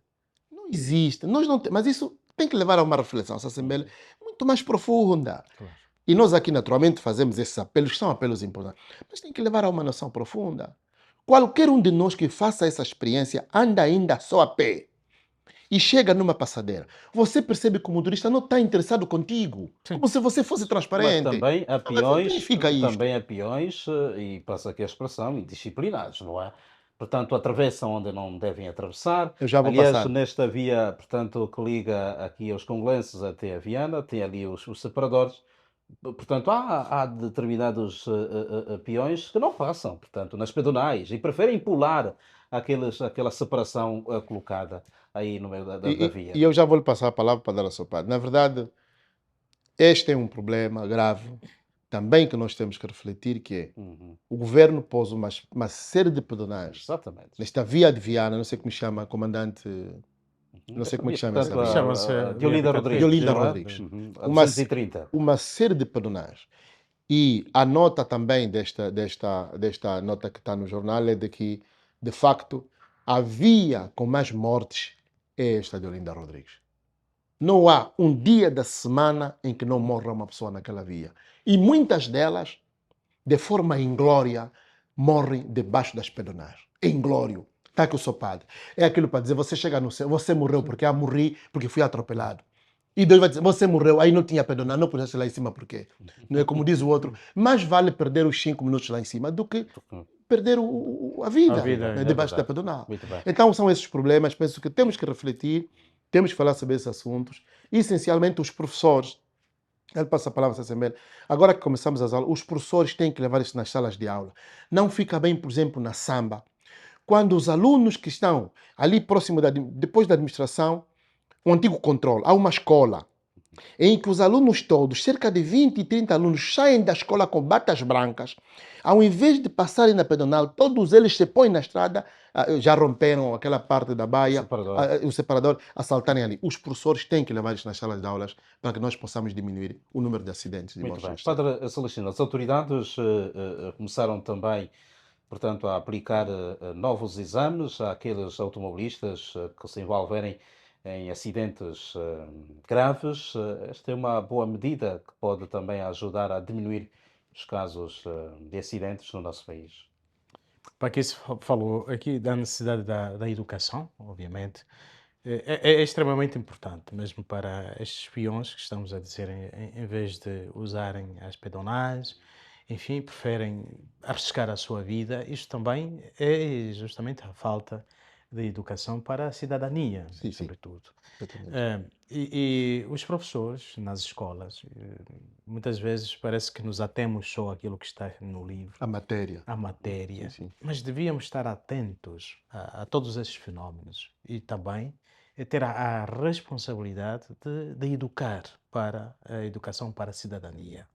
não existe. Nós não mas isso tem que levar a uma reflexão, essa Assembleia, muito mais profunda. Claro. E nós aqui, naturalmente, fazemos esses apelos, que são apelos importantes. Mas tem que levar a uma noção profunda. Qualquer um de nós que faça essa experiência anda ainda só a pé e chega numa passadeira. Você percebe que o motorista não está interessado contigo. Sim. Como se você fosse transparente. Mas também há Mas peões, e passa aqui a expressão, indisciplinados, não é? Portanto, atravessam onde não devem atravessar. Eu já vou Aliás, passar. nesta via, portanto, que liga aqui aos congolenses até a Viana, tem ali os separadores. Portanto, há determinados peões que não passam, portanto, nas pedonais e preferem pular aquela separação colocada aí no meio da via. E eu já vou lhe passar a palavra para dar a sua parte. Na verdade, este é um problema grave também que nós temos que refletir, que é o governo pôs uma série de pedonais Exatamente. nesta via de Viana, não sei como chama, comandante, não sei como é que chama essa via. Chama-se Diolinda Rodrigues. Diolinda Rodrigues. A 230. Uma série de pedonais. E a nota também desta nota que está no jornal é de que, de facto, a via com mais mortes é esta de Olinda Rodrigues. Não há um dia da semana em que não morra uma pessoa naquela via. E muitas delas, de forma inglória, morrem debaixo das pedonais. É inglório. Está que eu sou padre. É aquilo para dizer, você chega no céu, você morreu porque eu morri, porque fui atropelado. E Deus vai dizer, você morreu, aí não tinha pedonal, não pudesse lá em cima, por quê? Não é como diz o outro, mais vale perder os 5 minutos lá em cima do que perder a A vida, vida, né, é debaixo da verdade. pedonal. Muito bem. Então são esses problemas, penso que temos que refletir, temos que falar sobre esses assuntos, e essencialmente os professores. Ele passa a palavra, Sassemel. Agora que começamos as aulas, os professores têm que levar isso nas salas de aula. Não fica bem, por exemplo, na samba. Quando os alunos que estão ali próximo, depois da administração, o antigo controle, há uma escola em que os alunos todos, cerca de 20 e 30 alunos, saem da escola com batas brancas. Ao invés de passarem na pedonal, todos eles se põem na estrada, já romperam aquela parte da baia, Separador. o separador, a saltarem ali. Os professores têm que levar isso nas salas de aulas para que nós possamos diminuir o número de acidentes de Muito mortes. bem. Padre Celestino, as autoridades começaram também, portanto, a aplicar novos exames àqueles automobilistas que se envolverem em acidentes graves. Esta é uma boa medida que pode também ajudar a diminuir os casos de acidentes no nosso país. Para que se falou aqui da necessidade da educação, obviamente, é extremamente importante, mesmo para estes peões que estamos a dizer, em vez de usarem as pedonais, enfim, preferem arriscar a sua vida. Isto também é justamente a falta de educação para a cidadania, Sim, sim. sobretudo. Exatamente. E os professores nas escolas, muitas vezes parece que nos atemos só àquilo que está no livro, A matéria. à matéria, Sim, sim. mas devíamos estar atentos a todos esses fenómenos e também ter a responsabilidade de educar para a educação para a cidadania.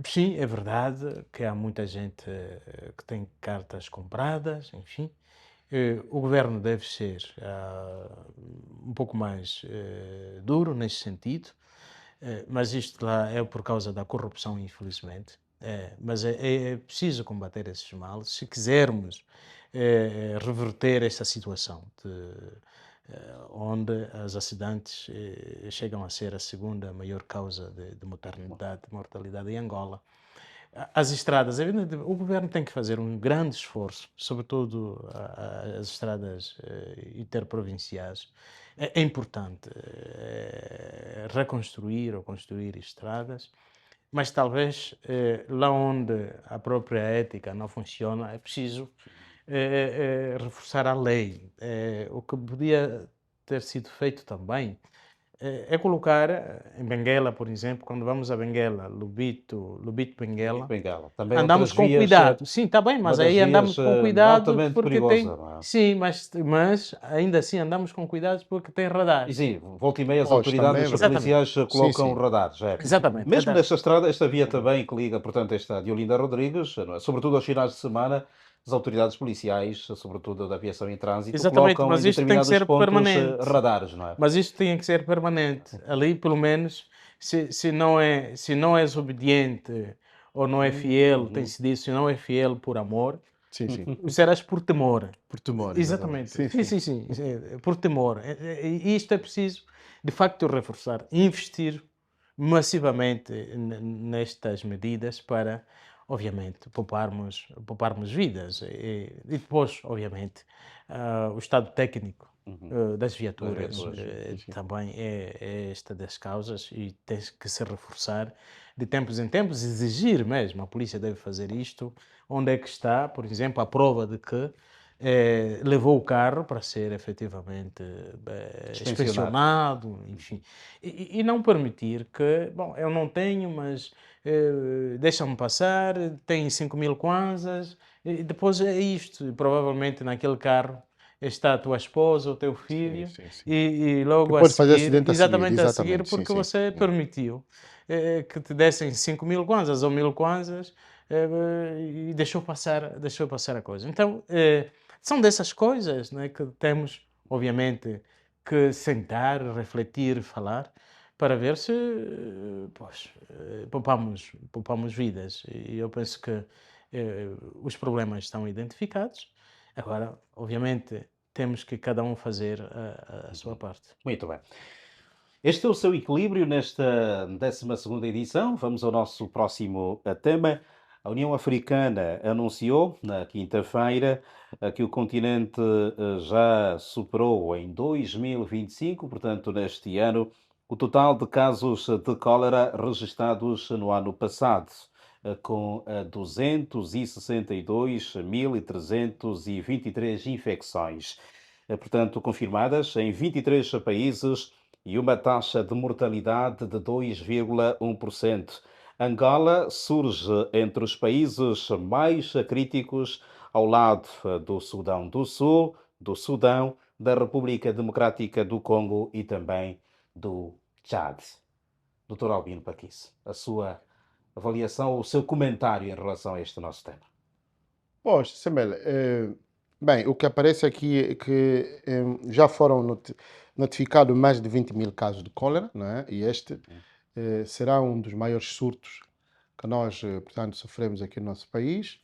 Sim, é verdade que há muita gente que tem cartas compradas, enfim. O governo deve ser um pouco mais duro nesse sentido, mas isto lá é por causa da corrupção, infelizmente. Mas é preciso combater esses males se quisermos reverter esta situação onde os acidentes chegam a ser a segunda maior causa de mortalidade em Angola. As estradas, o governo tem que fazer um grande esforço, sobretudo as estradas interprovinciais. É importante reconstruir ou construir estradas, mas talvez lá onde a própria ética não funciona, é preciso reforçar a lei. O que podia ter sido feito também é colocar em Benguela, por exemplo, quando vamos a Benguela, Lubito, E Benguela, Bengala. Também andamos outras com vias, cuidado. Sim, está bem, uma mas das aí vias andamos com cuidado altamente porque perigosa, tem. não é? Sim, mas ainda assim andamos com cuidado porque tem E radares. sim, volta e meia as Pois, também é autoridades verdade. Exatamente, policiais Sim, colocam sim. radares. É. exatamente. Mesmo nesta estrada, esta via também que liga, portanto, esta de Olinda Rodrigues, não é? Sobretudo aos finais de semana, as autoridades policiais, sobretudo da aviação em trânsito, Exatamente, colocam em mas isto tem que determinados ser pontos permanente. radares, não é? Mas isto tem que ser permanente. Ali, pelo menos, se não és obediente ou não é fiel, tem-se dito, se não é fiel por amor, Sim, sim. serás por temor. Por temor, exatamente. Exatamente. Sim, Sim, sim, sim. Por temor. E isto é preciso, de facto, reforçar, investir massivamente nestas medidas para, obviamente, pouparmos vidas. E depois, obviamente, o estado técnico das Das viaturas viaturas. Sim, sim. também é esta das causas e tem que se reforçar de tempos em tempos, exigir mesmo. A polícia deve fazer isto. Onde é que está, por exemplo, a prova de que levou o carro para ser efetivamente inspecionado, enfim. E não permitir que, bom, eu não tenho, mas deixa-me passar, tem 5.000 kwanzas, e depois é isto. E provavelmente naquele carro está a tua esposa, o teu filho, Sim, sim. e logo Que a pode fazer seguir, acidente a seguir, exatamente a seguir, exatamente, sim, porque sim. você permitiu que te dessem 5.000 kwanzas ou 1.000 kwanzas e deixou passar a coisa. Então, são dessas coisas, né, que temos, obviamente, que sentar, refletir, falar, para ver se pois, poupamos vidas. E eu penso que os problemas estão identificados. Agora, obviamente, temos que cada um fazer a sua parte. Muito bem. Este é o seu equilíbrio nesta 12ª edição. Vamos ao nosso próximo tema. A União Africana anunciou na quinta-feira que o continente já superou em 2025, portanto, neste ano, o total de casos de cólera registados no ano passado, com 262.323 infecções, portanto, confirmadas em 23 países e uma taxa de mortalidade de 2,1%. Angola surge entre os países mais críticos, ao lado do Sudão do Sul, do Sudão, da República Democrática do Congo e também do Tchad. Dr. Albino Paquice, a sua avaliação, o seu comentário em relação a este nosso tema. Pois, Semel, bem, o que aparece aqui é que já foram notificados mais de 20.000 casos de cólera, não é? E este será um dos maiores surtos que nós, portanto, sofremos aqui no nosso país.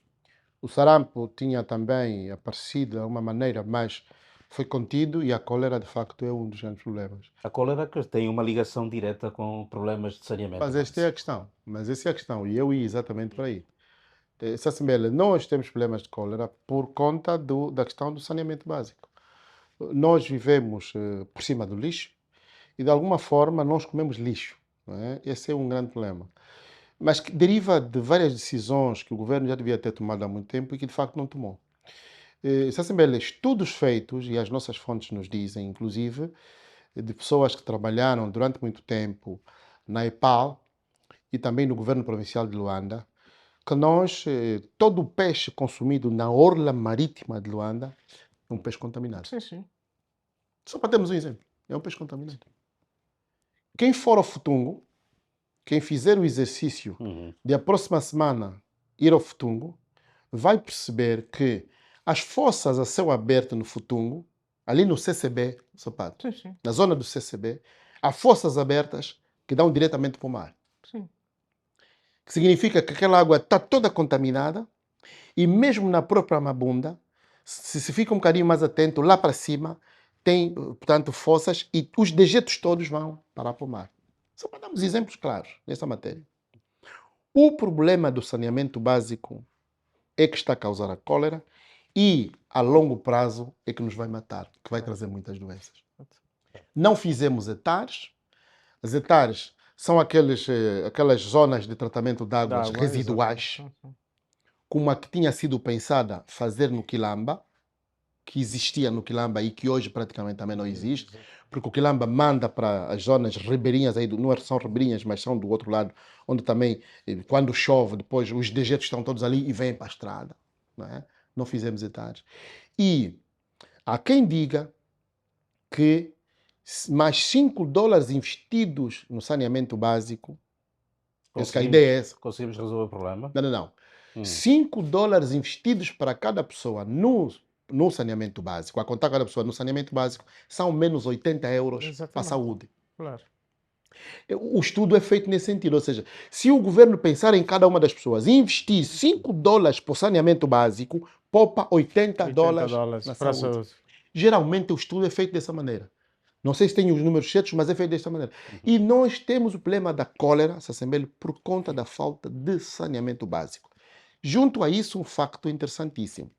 O sarampo tinha também aparecido de alguma maneira, mas foi contido e a cólera, de facto, é um dos grandes problemas. A cólera que tem uma ligação direta com problemas de saneamento Mas esta é a questão, essa é a questão, e eu ia exatamente por aí. Sassimele, nós temos problemas de cólera por conta da questão do saneamento básico. Nós vivemos por cima do lixo e, de alguma forma, nós comemos lixo. Não é? Esse é um grande problema. Mas que deriva de várias decisões que o governo já devia ter tomado há muito tempo e que, de facto, não tomou. Sassimele, estudos feitos, e as nossas fontes nos dizem, inclusive, de pessoas que trabalharam durante muito tempo na EPAL e também no governo provincial de Luanda, que nós, todo o peixe consumido na orla marítima de Luanda é um peixe contaminado. Sim, sim. Só para termos um exemplo, é um peixe contaminado. Quem for ao Futungo, quem fizer o exercício de a próxima semana ir ao Futungo, vai perceber que as fossas a céu aberto no Futungo, ali no CCB, Sim, sim. na zona do CCB, há fossas abertas que dão diretamente para o mar. Sim. Que significa que aquela água está toda contaminada e mesmo na própria Mabunda, se fica um bocadinho mais atento, lá para cima, tem, portanto, fossas e os dejetos todos vão parar para o mar. Só para darmos exemplos claros nessa matéria. O problema do saneamento básico é que está a causar a cólera e, a longo prazo, é que nos vai matar, que vai trazer muitas doenças. Não fizemos hectares. As hectares são aquelas zonas de tratamento de águas residuais, como a que tinha sido pensada fazer no Quilamba, que existia no Quilamba e que hoje praticamente também não existe, porque o Quilamba manda para as zonas ribeirinhas, aí não são ribeirinhas, mas são do outro lado, onde também, quando chove, depois os dejetos estão todos ali e vêm para a estrada. Não é? Não fizemos hectares. E há quem diga que mais $5 investidos no saneamento básico, penso que a ideia é essa. Conseguimos resolver o problema? Não. $5 investidos para cada pessoa no saneamento básico, a contar cada pessoa no saneamento básico, são menos 80 euros para a saúde. Claro. O estudo é feito nesse sentido, ou seja, se o governo pensar em cada uma das pessoas e investir $5 para o saneamento básico, poupa $80 na para a saúde. saúde. Geralmente o estudo é feito dessa maneira. Não sei se tem os números certos, mas é feito desta maneira. E nós temos o problema da cólera, Sassemele, por conta da falta de saneamento básico. Junto a isso, um facto interessantíssimo.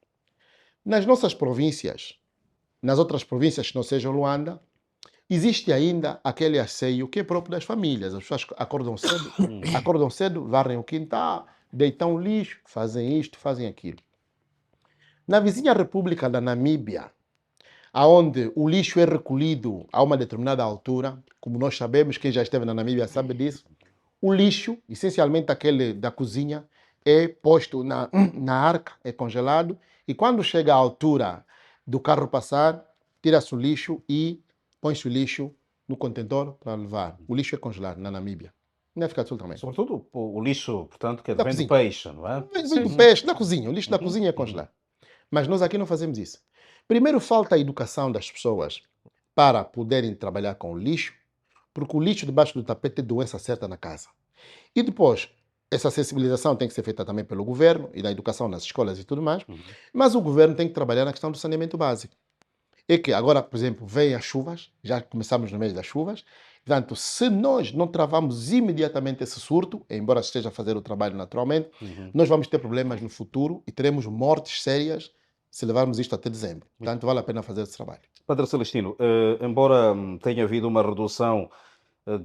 Nas nossas províncias, nas outras províncias que não sejam Luanda, existe ainda aquele asseio que é próprio das famílias. As pessoas acordam cedo, varrem o quintal, deitam lixo, fazem isto, fazem aquilo. Na vizinha República da Namíbia, onde o lixo é recolhido a uma determinada altura, como nós sabemos, quem já esteve na Namíbia sabe disso, o lixo, essencialmente aquele da cozinha, é posto na arca, é congelado, e quando chega à altura do carro passar, tira-se o lixo e põe-se o lixo no contentor para levar. O lixo é congelado na Namíbia. Não é ficar absolutamente. Sobretudo o lixo, portanto, que Da vem do cozinha. peixe, não é? Vem do peixe, da cozinha. O lixo da cozinha é congelado. Mas nós aqui não fazemos isso. Primeiro, falta a educação das pessoas para poderem trabalhar com o lixo, porque o lixo debaixo do tapete é doença certa na casa. E depois, essa sensibilização tem que ser feita também pelo governo e da educação nas escolas e tudo mais, mas o governo tem que trabalhar na questão do saneamento básico. É que agora, por exemplo, vêm as chuvas, já começamos no mês das chuvas, portanto, se nós não travamos imediatamente esse surto, embora esteja a fazer o trabalho naturalmente, nós vamos ter problemas no futuro e teremos mortes sérias se levarmos isto até dezembro. Portanto, vale a pena fazer esse trabalho. Padre Celestino, embora tenha havido uma redução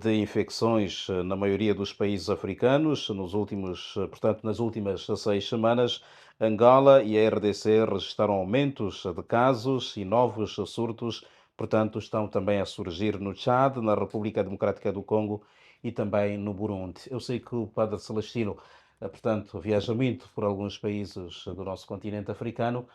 de infecções na maioria dos países africanos, portanto, nas últimas 6 semanas, Angola e a RDC registraram aumentos de casos e novos surtos, portanto, estão também a surgir no Chad, na República Democrática do Congo e também no Burundi. Eu sei que o Padre Celestino, portanto, viaja muito por alguns países do nosso continente africano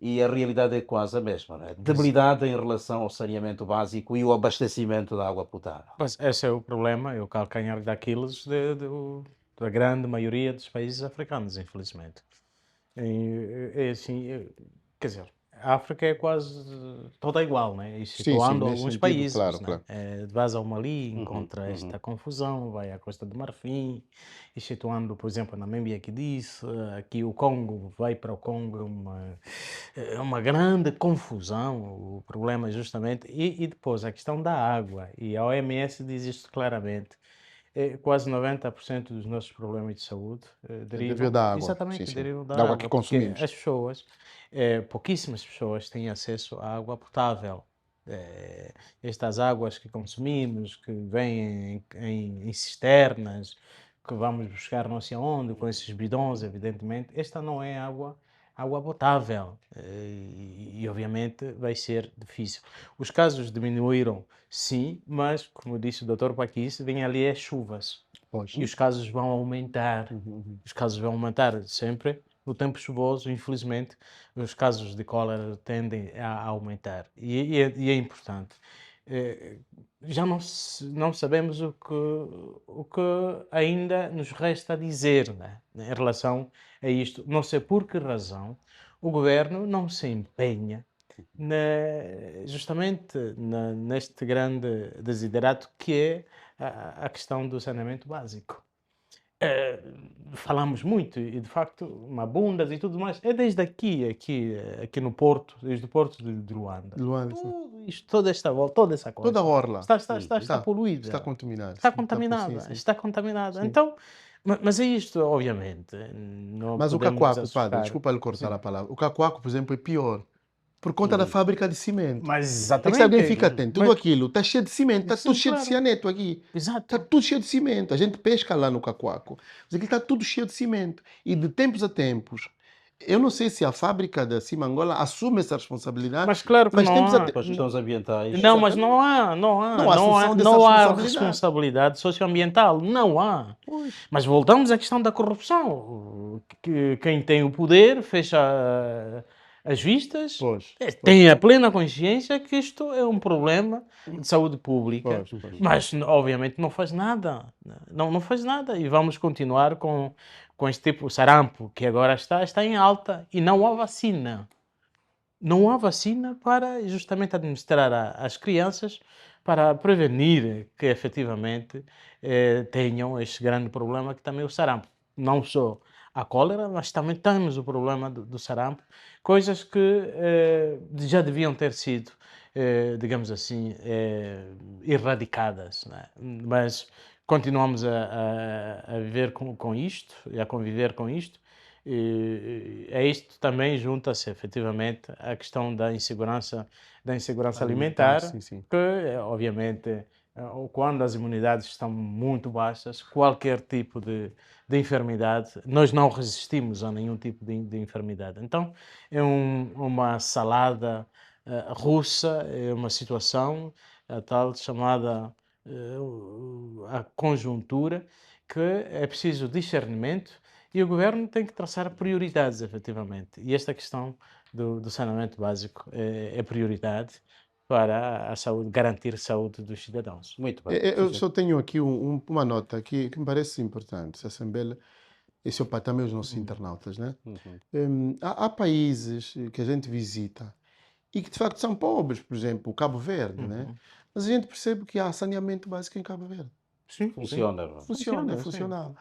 e a realidade é quase a mesma, né? Debilidade em relação ao saneamento básico e o abastecimento da água potável. Pois, esse é o problema, é o calcanhar daqueles da grande maioria dos países africanos, infelizmente. É assim, quer dizer, a África é quase toda igual, né? E Sim, sim, situando nesse alguns sentido, países, claro, né? claro. Vais ao Mali, encontra esta confusão, vai à Costa do Marfim, e situando, por exemplo, a Namíbia que disse, aqui o Congo, vai para o Congo, é uma grande confusão, o problema é justamente, e depois a questão da água, e a OMS diz isto claramente, quase 90% dos nossos problemas de saúde Devido derivam, da água, sim, exatamente, sim. derivam Da da água que água, porque consumimos. as pessoas, pouquíssimas pessoas têm acesso à água potável. Estas águas que consumimos, que vêm em cisternas, que vamos buscar não sei onde, com esses bidões, evidentemente, esta não é água potável e obviamente vai ser difícil. Os casos diminuíram, sim, mas como disse o Dr. Paquis, vem ali as chuvas Pois. e os casos vão aumentar. Os casos vão aumentar sempre. No tempo chuvoso, infelizmente, os casos de cólera tendem a aumentar. E é importante. Já não sabemos o que ainda nos resta a dizer, né, em relação a isto. Não sei por que razão o governo não se empenha justamente neste grande desiderato que é a questão do saneamento básico. Falamos muito e de facto Mabundas e tudo mais é desde aqui no Porto, desde o Porto de Luanda. Luanda, sim. Tudo isto, toda esta volta, toda essa Toda a costa orla está poluída, está contaminada. está Sim, contaminada, sim, sim. está contaminada. Sim. Então, mas é isto, obviamente, não Mas o podemos cacoaco, padre, assustar. desculpa lhe cortar Sim. a palavra. O cacoaco, por exemplo, é pior. Por conta da fábrica de cimento. Mas É que se alguém exatamente. fica atento, tudo aquilo está cheio de cimento, está Sim, tudo cheio de claro. cianeto aqui. Está Exato. tudo cheio de cimento. A gente pesca lá no cacoaco. Mas aquilo está tudo cheio de cimento. E de tempos a tempos, eu não sei se a fábrica da Cimangola assume essa responsabilidade, Mas claro que mas não tempos a há. Para as questões ambientais. Não, mas Exatamente. não há, Não há assunção dessa não há responsabilidade. responsabilidade socioambiental, não há. Pois. Mas voltamos à questão da corrupção. Quem tem o poder fecha as vistas, Pois. tem a plena consciência que isto é um problema de saúde pública, Pois. mas obviamente não faz nada. Não faz nada e vamos continuar com este tipo, o sarampo, que agora está em alta e não há vacina. Não há vacina para justamente administrar às crianças para prevenir que efetivamente tenham este grande problema que também é o sarampo. Não só a cólera, mas também temos o problema do sarampo, coisas que já deviam ter sido, digamos assim, erradicadas, né? Mas continuamos a viver com isto e a conviver com isto. E a isto também junta-se efetivamente a questão da insegurança alimentar, Sim, sim. que obviamente quando as imunidades estão muito baixas, qualquer tipo de enfermidade, nós não resistimos a nenhum tipo de enfermidade. Então é uma salada russa, é uma situação a tal chamada a conjuntura, que é preciso discernimento e o governo tem que traçar prioridades, efetivamente. E esta questão do saneamento básico é prioridade para a saúde, garantir a saúde dos cidadãos. Muito bem. Eu só tenho aqui uma nota que me parece importante, se assembleia, esse é para também os nossos internautas, né? Há países que a gente visita e que de facto são pobres, por exemplo, o Cabo Verde, né? mas a gente percebe que há saneamento básico em Cabo Verde. Sim, Funciona. Funciona, é sim. funcional.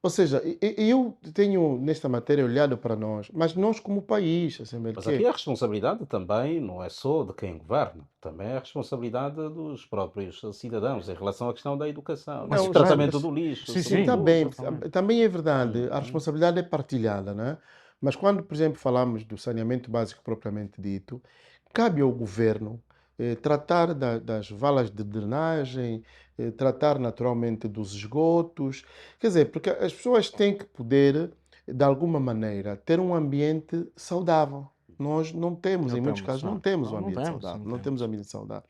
Ou seja, eu tenho nesta matéria olhado para nós, mas nós como país, assim, Mas aqui a responsabilidade também não é só de quem governa, também é a responsabilidade dos próprios cidadãos em relação à questão da educação, Mas do já- tratamento do lixo, sim, Sim, sim, está sobretudo. bem. exatamente. Também é verdade, a Uhum. responsabilidade é partilhada, né? Mas quando, por exemplo, falamos do saneamento básico propriamente dito, cabe ao governo tratar das valas de drenagem, tratar naturalmente dos esgotos. Quer dizer, porque as pessoas têm que poder, de alguma maneira, ter um ambiente saudável. Nós não temos, Não em muitos temos, casos, não não. temos um Não, não ambiente temos, saudável. não Não temos um temos. ambiente saudável.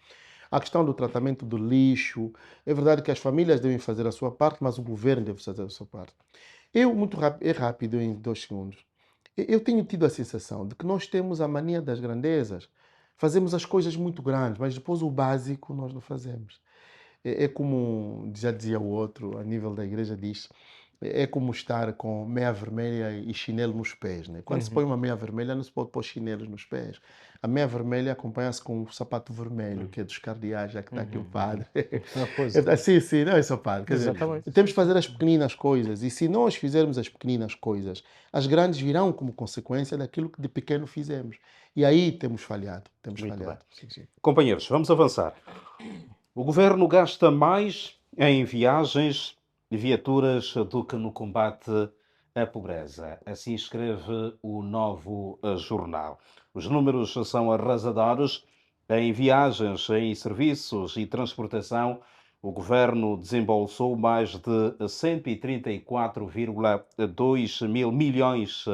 A questão do tratamento do lixo, é verdade que as famílias devem fazer a sua parte, mas o governo deve fazer a sua parte. Eu, muito rápido, é rápido em 2 segundos. Eu tenho tido a sensação de que nós temos a mania das grandezas. Fazemos as coisas muito grandes, mas depois o básico nós não fazemos. É como, já dizia o outro, a nível da igreja diz, é como estar com meia vermelha e chinelo nos pés, né? Quando se põe Uhum. uma meia vermelha, não se pode pôr chinelos nos pés. A meia vermelha acompanha-se com um sapato vermelho, que é dos cardeais, já que está aqui o padre. Pois é. Sim, sim, não é só padre. Quer dizer, Exatamente. temos que fazer as pequeninas coisas, e se nós fizermos as pequeninas coisas, as grandes virão como consequência daquilo que de pequeno fizemos. E aí temos falhado, temos Muito bem. falhado. Sim, sim. Companheiros, vamos avançar. O governo gasta mais em viagens e viaturas do que no combate à pobreza. Assim escreve o Novo Jornal. Os números são arrasadores. Em viagens, em serviços e transportação, o governo desembolsou mais de 134,2 mil milhões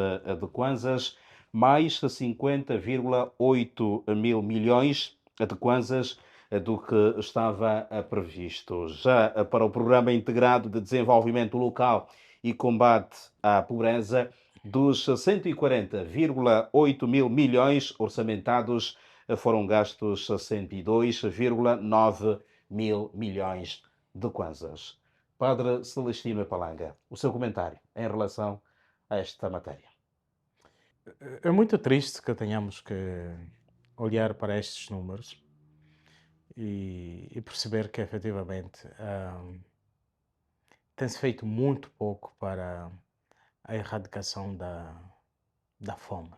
de kwanzas, mais 50,8 mil milhões de kwanzas do que estava previsto. Já para o Programa Integrado de Desenvolvimento Local e Combate à Pobreza, dos 140,8 mil milhões orçamentados, foram gastos 102,9 mil milhões de kwanzas. Padre Celestino Epalanga, o seu comentário em relação a esta matéria. É muito triste que tenhamos que olhar para estes números e perceber que efetivamente tem-se feito muito pouco para a erradicação da fome.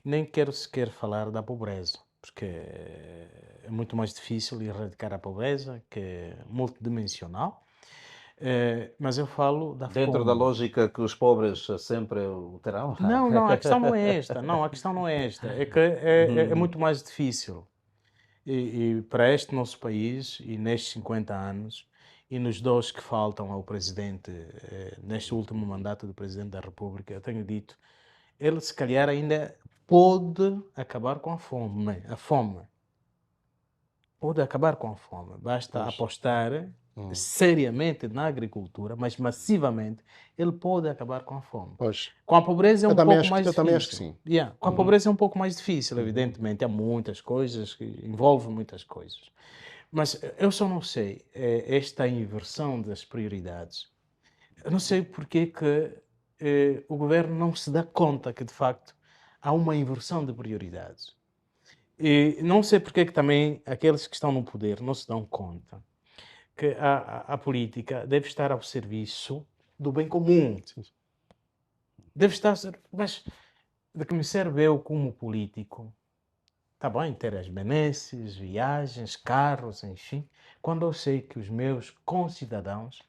Nem quero sequer falar da pobreza, porque é muito mais difícil erradicar a pobreza, que é multidimensional, mas eu falo da Dentro da fome. lógica que os pobres sempre o terão. Não, não, a questão não é esta. Não, a questão não é esta. É que é muito mais difícil. E para este nosso país, e nestes 50 anos, e nos 2 que faltam ao presidente, neste último mandato do presidente da República, eu tenho dito, ele se calhar ainda pode acabar com a fome. A fome. Pode acabar com a fome. Basta Pois. apostar seriamente na agricultura, mas massivamente, ele pode acabar com a fome. Pois. Com a pobreza é um pouco mais Eu também acho que difícil. sim. Yeah. Com a pobreza é um pouco mais difícil, evidentemente. Há muitas coisas, que envolve muitas coisas. Mas eu só não sei, esta inversão das prioridades, eu não sei porque que o governo não se dá conta que, de facto, há uma inversão de prioridades. E não sei porque que também aqueles que estão no poder não se dão conta que a política deve estar ao serviço do bem comum. Sim. Deve estar, mas de que me serve eu como político? Está bem ter as benesses, viagens, carros, enfim, quando eu sei que os meus concidadãos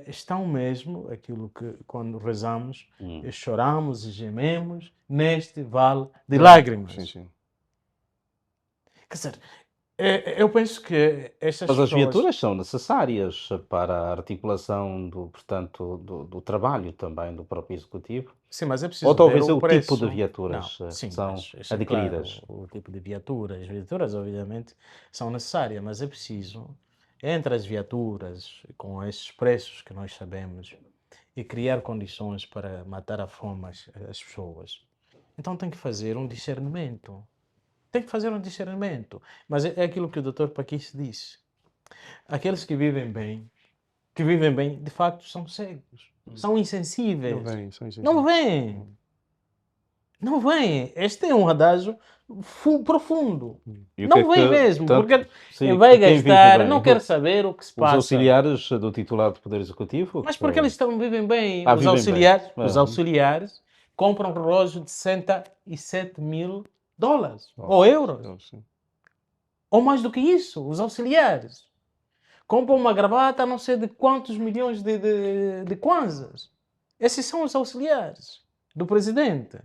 estão mesmo, aquilo que quando rezamos, choramos e gememos neste vale de lágrimas. Sim, sim. Quer dizer, eu penso que estas Mas as pessoas... viaturas são necessárias para a articulação portanto, do trabalho também do próprio Executivo. Sim, mas é Ou preciso ver talvez é o o tipo de preço. Não, viaturas que sim, são mas isso é claro, adquiridas. o tipo de viaturas. As viaturas, obviamente, são necessárias, mas é preciso, entre as viaturas, com esses preços que nós sabemos, e criar condições para matar a fome as pessoas. Então tem que fazer um discernimento. Tem que fazer um discernimento. Mas é aquilo que o Dr. Paquis disse. Aqueles que vivem bem, de facto, são cegos. São insensíveis. Não vem, são Não insensíveis. veem. Não vem. Este é um adágio profundo. E o que é Não vem que, mesmo, portanto, porque sim, vai quem vive gastar, bem? não quer saber o que se Os passa. auxiliares do titular do Poder Executivo? Mas porque eles vivem bem. Ah, Os vivem bem. auxiliares compram um relógio de 67 mil dólares Oh, ou euros. sim. Ou mais do que isso, os auxiliares. Compram uma gravata a não sei de quantos milhões de kwanzas. Esses são os auxiliares do presidente.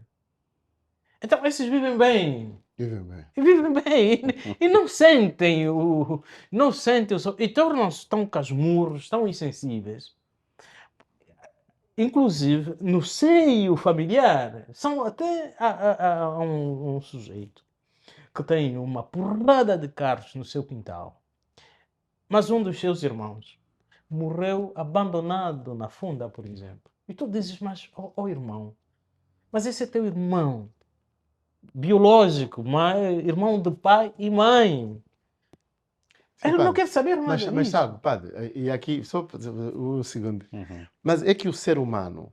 Então, esses vivem bem. Vivem bem. E vivem bem. E não sentem e tornam-se tão casmurros, tão insensíveis. Inclusive, no seio familiar, são até há um sujeito que tem uma porrada de carros no seu quintal, mas um dos seus irmãos morreu abandonado na funda, por exemplo. E tu dizes, mas, irmão, mas esse é teu irmão biológico, irmão de pai e mãe. Sim, Ele não padre. quer saber nada Mas disso. sabe, padre, e aqui, só um segundo. Uhum. Mas é que o ser humano,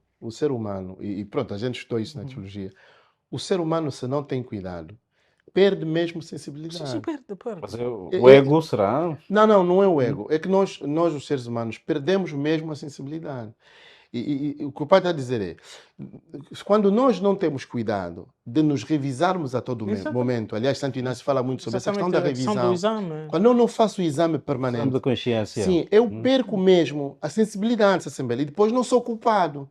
e pronto, a gente estudou isso na teologia, o ser humano, se não tem cuidado, perde mesmo Sim, sensibilidade. perde. Mas o ego será? Não é o ego. É que nós, os seres humanos, perdemos mesmo a sensibilidade. E o que o pai está a dizer é, quando nós não temos cuidado de nos revisarmos a todo Exatamente. momento, aliás, Santo Inácio fala muito sobre essa questão da A questão do revisão. exame. Quando eu não faço o exame Exame permanente, de consciência. sim, eu perco mesmo a sensibilidade, Assembleia, e depois não sou culpado.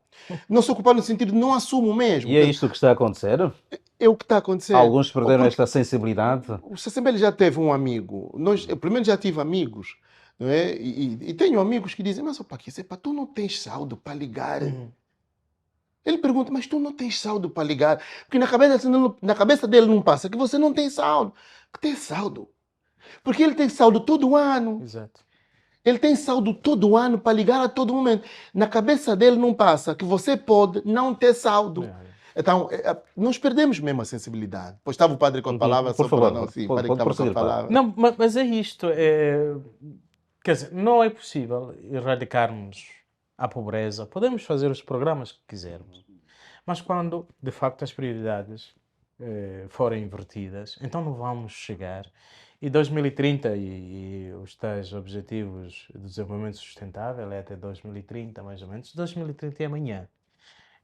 Não sou culpado no sentido de não assumo mesmo. E é isto que está a acontecer? É o que está a acontecer. Alguns perderam Porque esta sensibilidade. o Assembleia já teve um amigo, eu pelo menos já tive amigos, não é? E tenho amigos que dizem, mas opa, tu não tens saldo para ligar. Ele pergunta, mas tu não tens saldo para ligar? Porque na cabeça dele não passa que você não tem saldo. Que tem saldo? Porque ele tem saldo todo ano. Exato. Ele tem saldo todo ano para ligar a todo momento. Na cabeça dele não passa que você pode não ter saldo. Então, nós perdemos mesmo a sensibilidade. Pois estava o padre com a palavra, Por só favor, para não, sim, pode padre que estava com a prosseguir, padre. palavra. Não, mas é isto. Quer dizer, não é possível erradicarmos a pobreza. Podemos fazer os programas que quisermos. Mas quando, de facto, as prioridades forem invertidas, então não vamos chegar. E 2030 e os tais objetivos de desenvolvimento sustentável é até 2030, mais ou menos. 2030 é amanhã.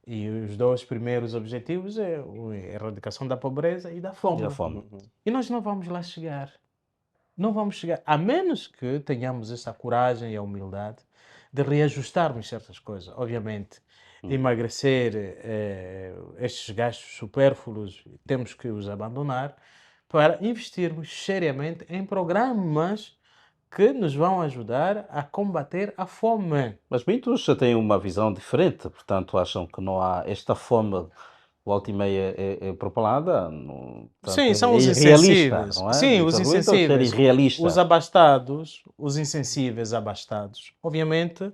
E os dois primeiros objetivos é a erradicação da pobreza e da fome. E a fome. E nós não vamos lá chegar. Não vamos chegar, a menos que tenhamos essa coragem e a humildade de reajustarmos certas coisas. Obviamente, emagrecer estes gastos supérfluos, temos que os abandonar para investirmos seriamente em programas que nos vão ajudar a combater a fome. Mas muitos têm uma visão diferente, portanto acham que não há esta fome volta e meia é propalada. Sim, são é os irrealista, insensíveis. não é? Sim, os Então, ser insensíveis. irrealista. Os abastados, os insensíveis abastados, obviamente,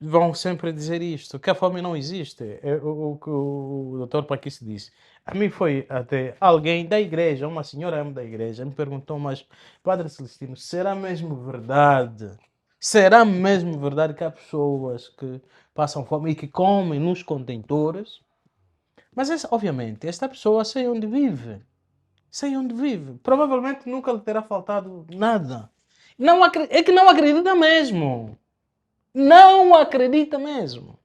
vão sempre dizer isto, que a fome não existe. É o que o Dr. Paquis disse. A mim foi até alguém da igreja, uma senhora da igreja, me perguntou, mas, Padre Celestino, será mesmo verdade? Será mesmo verdade que há pessoas que passam fome e que comem nos contentores? Mas, obviamente, esta pessoa sei onde vive. Sei onde vive. Provavelmente nunca lhe terá faltado nada. É que não acredita mesmo. Não acredita mesmo.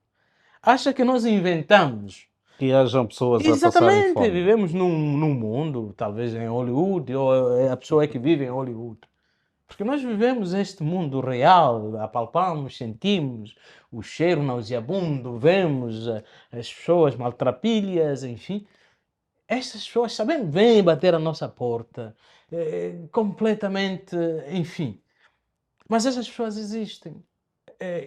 Acha que nós inventamos. Que hajam pessoas a passarem Exatamente. fome. Vivemos num mundo, talvez em Hollywood, ou a pessoa é que vive em Hollywood. Porque nós vivemos este mundo real, apalpamos, sentimos o cheiro nauseabundo, vemos as pessoas maltrapilhas, enfim. Estas pessoas sabem bem bater a nossa porta, completamente, enfim. Mas essas pessoas existem.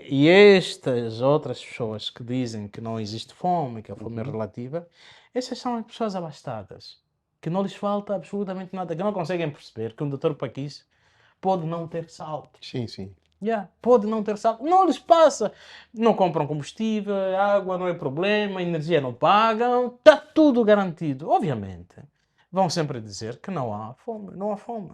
E estas outras pessoas que dizem que não existe fome, que a fome é relativa, essas são as pessoas abastadas, que não lhes falta absolutamente nada, que não conseguem perceber que um Dr. Paquis pode não ter saldo. Sim, sim. Pode não ter saldo. Não lhes passa. Não compram combustível, água não é problema, energia não pagam, está tudo garantido. Obviamente, vão sempre dizer que não há fome. Não há fome.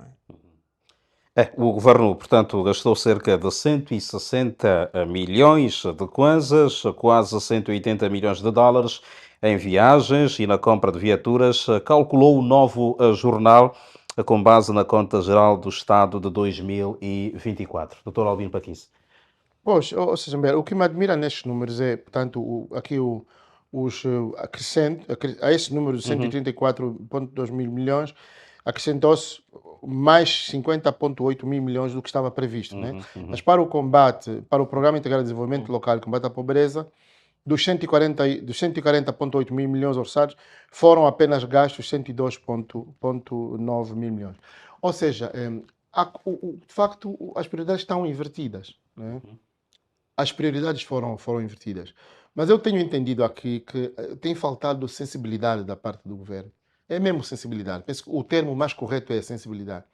O governo, portanto, gastou cerca de 160 milhões de kwanzas, quase 180 milhões de dólares, em viagens e na compra de viaturas, calculou o novo jornal com base na Conta Geral do Estado de 2024. Doutor Albino Paquis. Pois, ou seja, o que me admira nestes números é, portanto, a esse número de Uhum, 134,2 mil milhões, acrescentou-se mais 50,8 mil milhões do que estava previsto, né? Mas para o combate, para o Programa Integrado de Desenvolvimento Local e Combate à Pobreza, dos 140,8 mil milhões orçados, foram apenas gastos 102,9 mil milhões. Ou seja, de facto, as prioridades estão invertidas, né? As prioridades foram invertidas. Mas eu tenho entendido aqui que tem faltado sensibilidade da parte do governo. É mesmo sensibilidade. Penso que o termo mais correto é sensibilidade.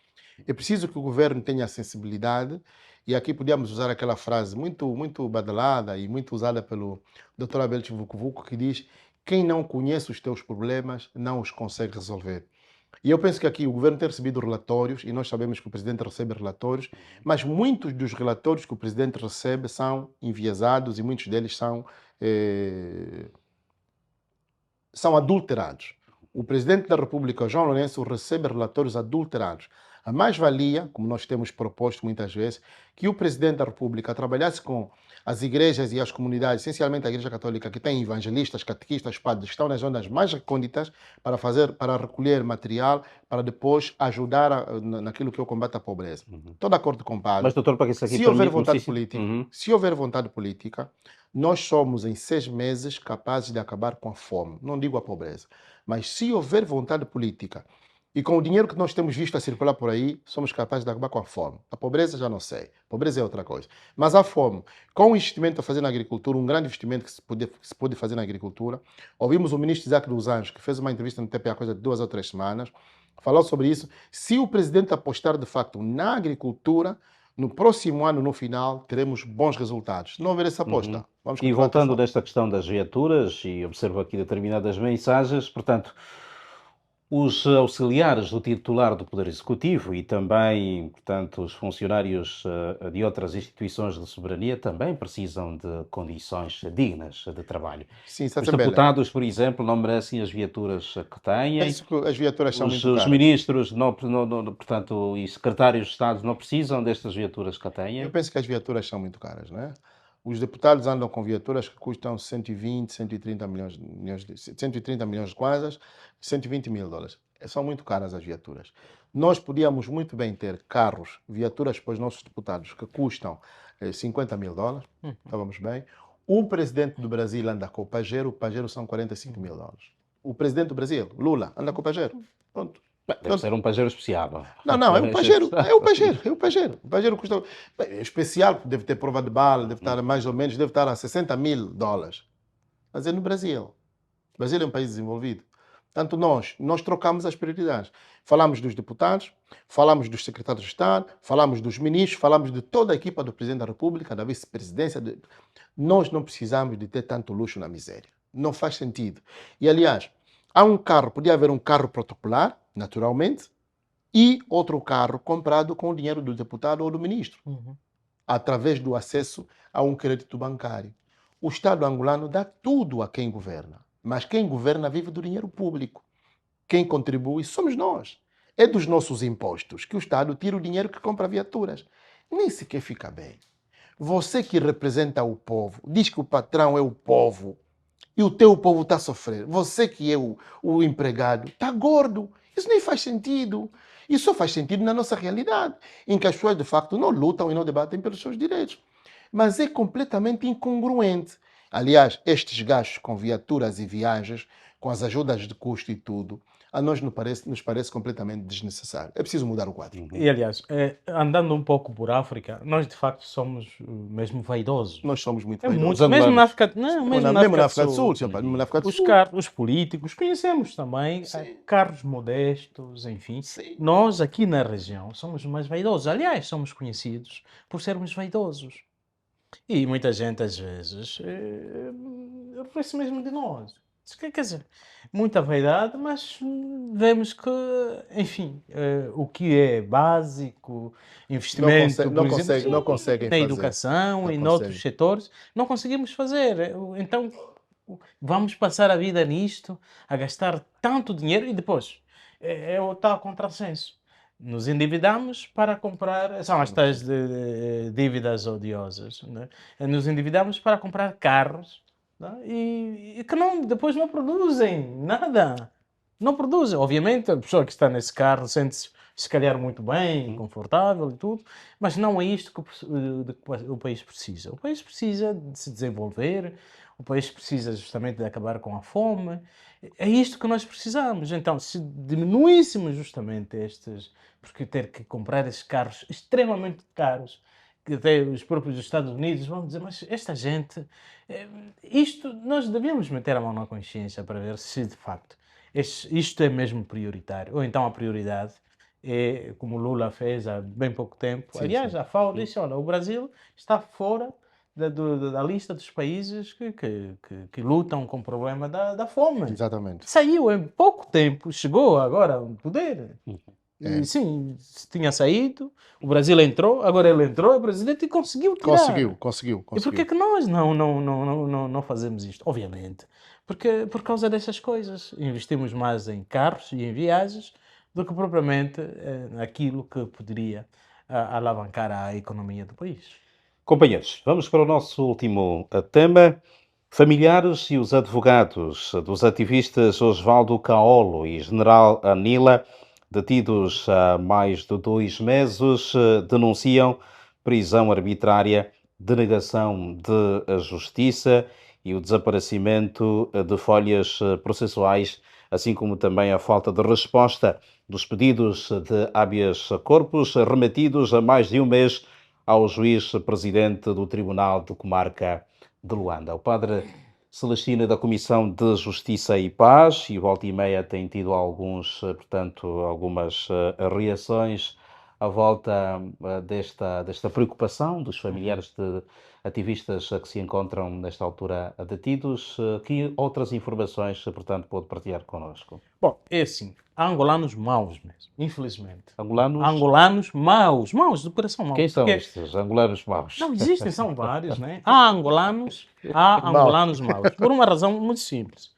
É preciso que o governo tenha sensibilidade, e aqui podíamos usar aquela frase muito badalada e muito usada pelo Dr. Abel Chivucovuco, que diz: quem não conhece os teus problemas não os consegue resolver. E eu penso que aqui o governo tem recebido relatórios, e nós sabemos que o presidente recebe relatórios, mas muitos dos relatórios que o presidente recebe são enviesados e muitos deles são adulterados. O presidente da República, João Lourenço, recebe relatórios adulterados. A mais-valia, como nós temos proposto muitas vezes, que o presidente da República trabalhasse com as igrejas e as comunidades, essencialmente a Igreja Católica, que tem evangelistas, catequistas, padres, que estão nas zonas mais recônditas, para recolher material, para depois ajudar naquilo que é o combate à pobreza. Estou de acordo com o padre. Mas, doutor Paquis, aqui Se houver permite-me... vontade sim, sim. política, Uhum. se houver vontade política, nós somos, em 6 meses, capazes de acabar com a fome. Não digo a pobreza. Mas se houver vontade política e com o dinheiro que nós temos visto a circular por aí, somos capazes de acabar com a fome. A pobreza já não sei. A pobreza é outra coisa. Mas a fome, com o investimento a fazer na agricultura, um grande investimento que se pode fazer na agricultura. Ouvimos o ministro Isaac dos Anjos, que fez uma entrevista no TP há coisa de 2 ou 3 semanas, falou sobre isso. Se o presidente apostar de facto na agricultura, no próximo ano, no final, teremos bons resultados. Se não houver essa aposta, vamos E continuar a ter voltando fome. desta questão das viaturas, e observo aqui determinadas mensagens, portanto, os auxiliares do titular do Poder Executivo e também, portanto, os funcionários de outras instituições de soberania também precisam de condições dignas de trabalho. Sim, Os Satsembele. deputados, por exemplo, não merecem as viaturas que têm. Penso que as viaturas são muito Os caras. ministros, portanto, e secretários de Estado não precisam destas viaturas que Eu têm. penso que as viaturas são muito caras, né? Os deputados andam com viaturas que custam 120, 130 130 milhões de kwanzas, 120 mil dólares. São muito caras as viaturas. Nós podíamos muito bem ter carros, viaturas para os nossos deputados que custam 50 mil dólares, estávamos bem. O presidente do Brasil anda com o Pajero são 45 mil dólares. O presidente do Brasil, Lula, anda com o Pajero. Pronto. Deve ser um Pajero especial. Não, é o Pajero, é o Pajero, é o Pajero. O Pajero custa. Bem, especial, deve ter prova de bala, deve estar mais ou menos, deve estar a 60 mil dólares. Mas é no Brasil. O Brasil é um país desenvolvido. Portanto, nós trocamos as prioridades. Falamos dos deputados, falamos dos secretários de Estado, falamos dos ministros, falamos de toda a equipa do Presidente da República, da vice-presidência. Nós não precisamos de ter tanto luxo na miséria. Não faz sentido. E, aliás, podia haver um carro protocolar, naturalmente, e outro carro comprado com o dinheiro do deputado ou do ministro, através do acesso a um crédito bancário. O Estado angolano dá tudo a quem governa, mas quem governa vive do dinheiro público. Quem contribui somos nós. É dos nossos impostos que o Estado tira o dinheiro que compra viaturas. Nem sequer fica bem. Você que representa o povo, diz que o patrão é o povo, e o teu povo está a sofrer. Você que é o empregado, está gordo. Isso nem faz sentido. Isso só faz sentido na nossa realidade, em que as pessoas de facto não lutam e não debatem pelos seus direitos. Mas é completamente incongruente. Aliás, estes gastos com viaturas e viagens, com as ajudas de custo e tudo, a nós nos parece completamente desnecessário. É preciso mudar o quadro. E aliás, andando um pouco por África, nós de facto somos mesmo vaidosos. Nós somos muito É vaidosos. muito, mesmo na África, não, mesmo na Mesmo na África África do Sul, mesmo na África do Sul. os políticos, conhecemos também carros modestos, enfim. Sim. Nós aqui na região somos mais vaidosos. Aliás, somos conhecidos por sermos vaidosos. E muita gente às vezes refere-se mesmo de nós. Quer dizer, muita vaidade, mas vemos que, enfim, o que é básico, investimento, por exemplo, não conseguem na fazer. educação Não e noutros conseguem. setores, não conseguimos fazer. Então, Vamos passar a vida nisto, a gastar tanto dinheiro e depois é o tal contrassenso. Nos endividamos para comprar, são as tais dívidas odiosas, né? Nos endividamos para comprar carros, né? E que depois não produzem nada. Não produzem. Obviamente, a pessoa que está nesse carro sente-se, se calhar, muito bem, confortável e tudo, mas não é isto que o país precisa. O país precisa de se desenvolver, o país precisa justamente de acabar com a fome. É isto que nós precisamos. Então, se diminuíssemos justamente estes, porque ter que comprar esses carros extremamente caros, que até os próprios Estados Unidos vão dizer, mas esta gente, eh, isto, nós devíamos meter a mão na consciência para ver se de facto isto é mesmo prioritário. Ou então a prioridade é, como Lula fez há bem pouco tempo. Sim, Aliás, sim. a FAO disse, olha, o Brasil está fora da lista dos países que lutam com o problema da fome. Exatamente. Saiu em pouco tempo, chegou agora ao poder. É. E, sim, tinha saído, o Brasil entrou, agora ele entrou, é presidente e conseguiu tirar. Conseguiu. E por que é que nós não fazemos isto? Obviamente, porque por causa dessas coisas. Investimos mais em carros e em viagens do que propriamente naquilo que poderia alavancar a economia do país. Companheiros, vamos para o nosso último tema. Familiares e os advogados dos ativistas Osvaldo Caolo e General Anila, detidos há mais de 2 meses, denunciam prisão arbitrária, denegação de justiça e o desaparecimento de folhas processuais, assim como também a falta de resposta dos pedidos de habeas corpus remetidos há mais de um mês ao juiz presidente do Tribunal de Comarca de Luanda. O padre Celestino da Comissão de Justiça e Paz, e volta e meia tem tido algumas reações à volta desta preocupação dos familiares de ativistas que se encontram nesta altura detidos. Que outras informações, portanto, pode partilhar connosco? Bom, é assim, há angolanos maus mesmo, infelizmente. Angolanos? Angolanos maus, de coração maus. Quem são estes angolanos maus? Não existem, são vários, né? Há angolanos maus, por uma razão muito simples.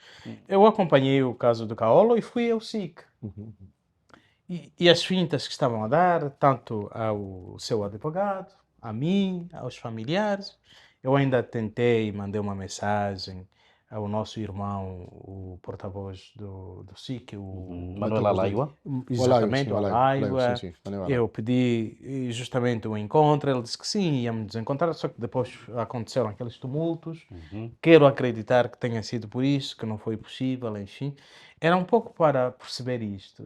Eu acompanhei o caso do Caolo e fui ao SIC. E as fintas que estavam a dar, tanto ao seu advogado, a mim, aos familiares, eu ainda tentei, mandei uma mensagem ao nosso irmão, o porta-voz do SIC, o Manuel Alaiua? exatamente, o Alaiua. Sim, Eu pedi justamente um encontro, ele disse que sim, íamos encontrar, só que depois aconteceram aqueles tumultos. Quero acreditar que tenha sido por isso, que não foi possível, enfim. Era um pouco para perceber isto.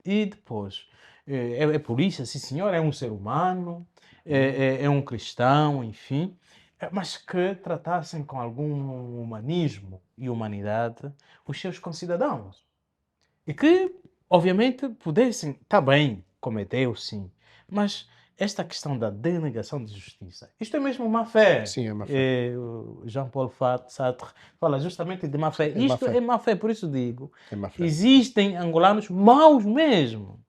E depois, é polícia, sim senhor, é um ser humano, é um cristão, enfim, mas que tratassem com algum humanismo e humanidade os seus concidadãos. E que, obviamente, pudessem, está bem, cometeu sim, mas esta questão da denegação de justiça, isto é mesmo má fé. Sim, é má fé. O Jean-Paul Sartre fala justamente de má fé. É má Isto fé. é má fé, por isso digo, É má fé. existem angolanos maus mesmo.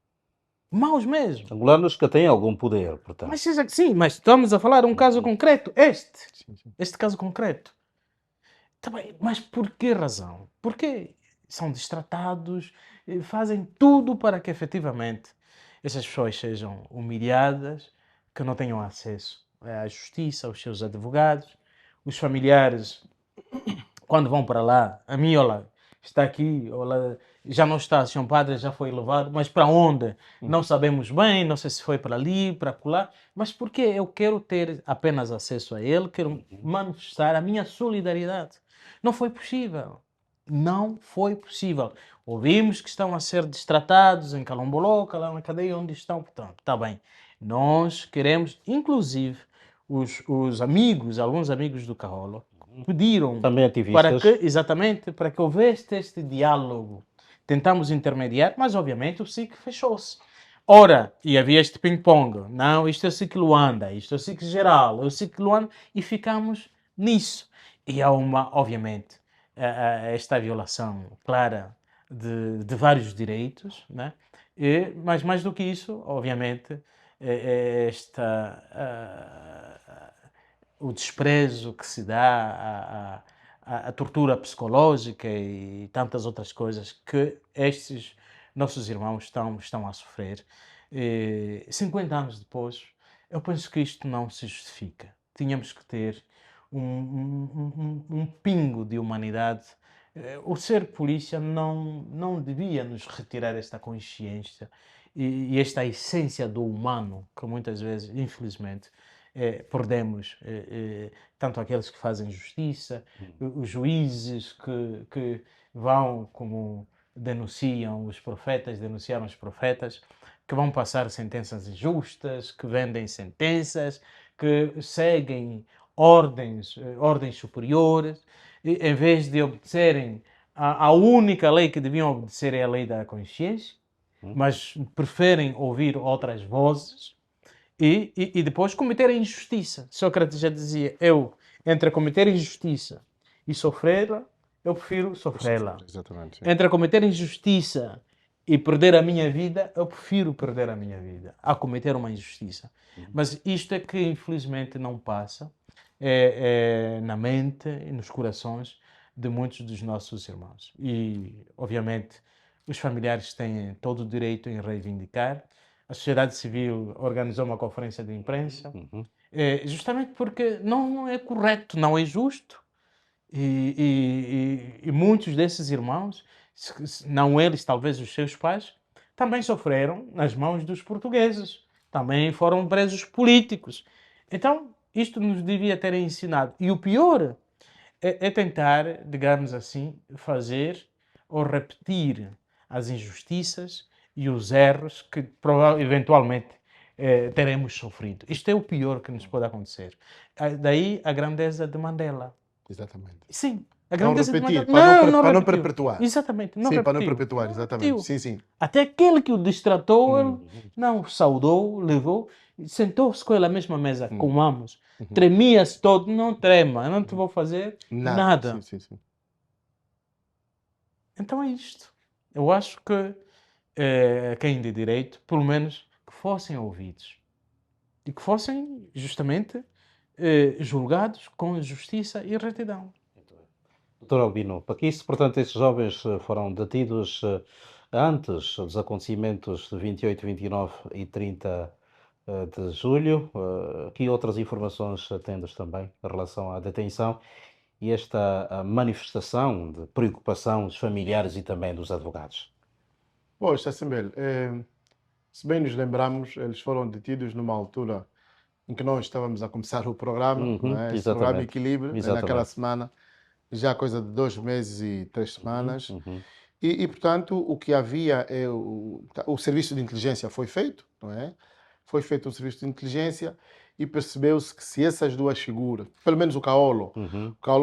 Maus mesmo. Angolanos que têm algum poder, portanto. Mas seja que sim, mas estamos a falar de um caso concreto, este caso concreto. Tá bem, mas por que razão? Porque são destratados, fazem tudo para que efetivamente essas pessoas sejam humilhadas, que não tenham acesso à justiça, aos seus advogados, os familiares, quando vão para lá, a mim, olha, está aqui, olha, já não está, Sr. Padre, já foi levado, mas para onde? Não sabemos bem, não sei se foi para ali, para acolá, mas porque eu quero ter apenas acesso a ele, quero manifestar a minha solidariedade. Não foi possível. Não foi possível. Ouvimos que estão a ser destratados em Calomboloca, lá na cadeia onde estão, portanto, está bem. Nós queremos, inclusive, os amigos, alguns amigos do Caolo, pediram Também ativistas. para que houvesse este diálogo. Tentamos intermediar, mas obviamente o SIC fechou-se. Ora, e havia este ping-pong. Não, isto é o SIC Luanda, isto é o SIC geral, é o SIC Luanda, e ficamos nisso. E há obviamente, esta violação clara de vários direitos, né? Mas mais do que isso, obviamente, o desprezo que se dá a tortura psicológica e tantas outras coisas que estes nossos irmãos estão a sofrer. 50 anos depois, eu penso que isto não se justifica. Tínhamos que ter um pingo de humanidade. O ser polícia não devia nos retirar esta consciência e esta essência do humano que muitas vezes, infelizmente, perdemos, tanto aqueles que fazem justiça, os juízes que vão, como denunciaram os profetas, que vão passar sentenças injustas, que vendem sentenças, que seguem ordens superiores, e, em vez de obedecerem a única lei que deviam obedecer é a lei da consciência, mas preferem ouvir outras vozes e depois cometer a injustiça. Sócrates já dizia, entre cometer injustiça e sofrê-la, eu prefiro sofrê-la. Exatamente. Entre cometer injustiça e perder a minha vida, eu prefiro perder a minha vida a cometer uma injustiça. Mas isto é que infelizmente não passa na mente e nos corações de muitos dos nossos irmãos. E, obviamente, os familiares têm todo o direito em reivindicar. A sociedade civil organizou uma conferência de imprensa, justamente porque não é correto, não é justo. E muitos desses irmãos, não eles, talvez os seus pais, também sofreram nas mãos dos portugueses. Também foram presos políticos. Então, isto nos devia ter ensinado. E o pior é tentar, digamos assim, fazer ou repetir as injustiças e os erros que eventualmente teremos sofrido. Isto é o pior que nos pode acontecer. Daí a grandeza de Mandela. Exatamente. Sim, a Não grandeza de repetir, Mandela. para não repetiu. perpetuar. Exatamente, não Sim, repetiu. para não perpetuar, Não exatamente. repetiu. Sim, sim. Até aquele que o distratou, ele não saudou, levou, sentou-se com ele à mesma mesa, comamos. Tremia-se todo, não trema, eu não te vou fazer nada. Sim, sim, sim. Então é isto. Eu acho que quem de direito, pelo menos, que fossem ouvidos e que fossem justamente julgados com justiça e retidão. Doutor Albino, para que isso, portanto, estes jovens foram detidos antes dos acontecimentos de 28, 29 e 30 de julho. Que outras informações tendes também em relação à detenção e esta manifestação de preocupação dos familiares e também dos advogados? Bom, Sassembel, se bem nos lembramos, eles foram detidos numa altura em que nós estávamos a começar o programa, não é? Esse programa exatamente. Equilíbrio, naquela Exatamente. semana, já coisa de 2 meses e 3 semanas. Portanto, o que havia é o serviço de inteligência foi feito, não é? Foi feito um serviço de inteligência e percebeu-se que se essas duas figuras, pelo menos o Caolo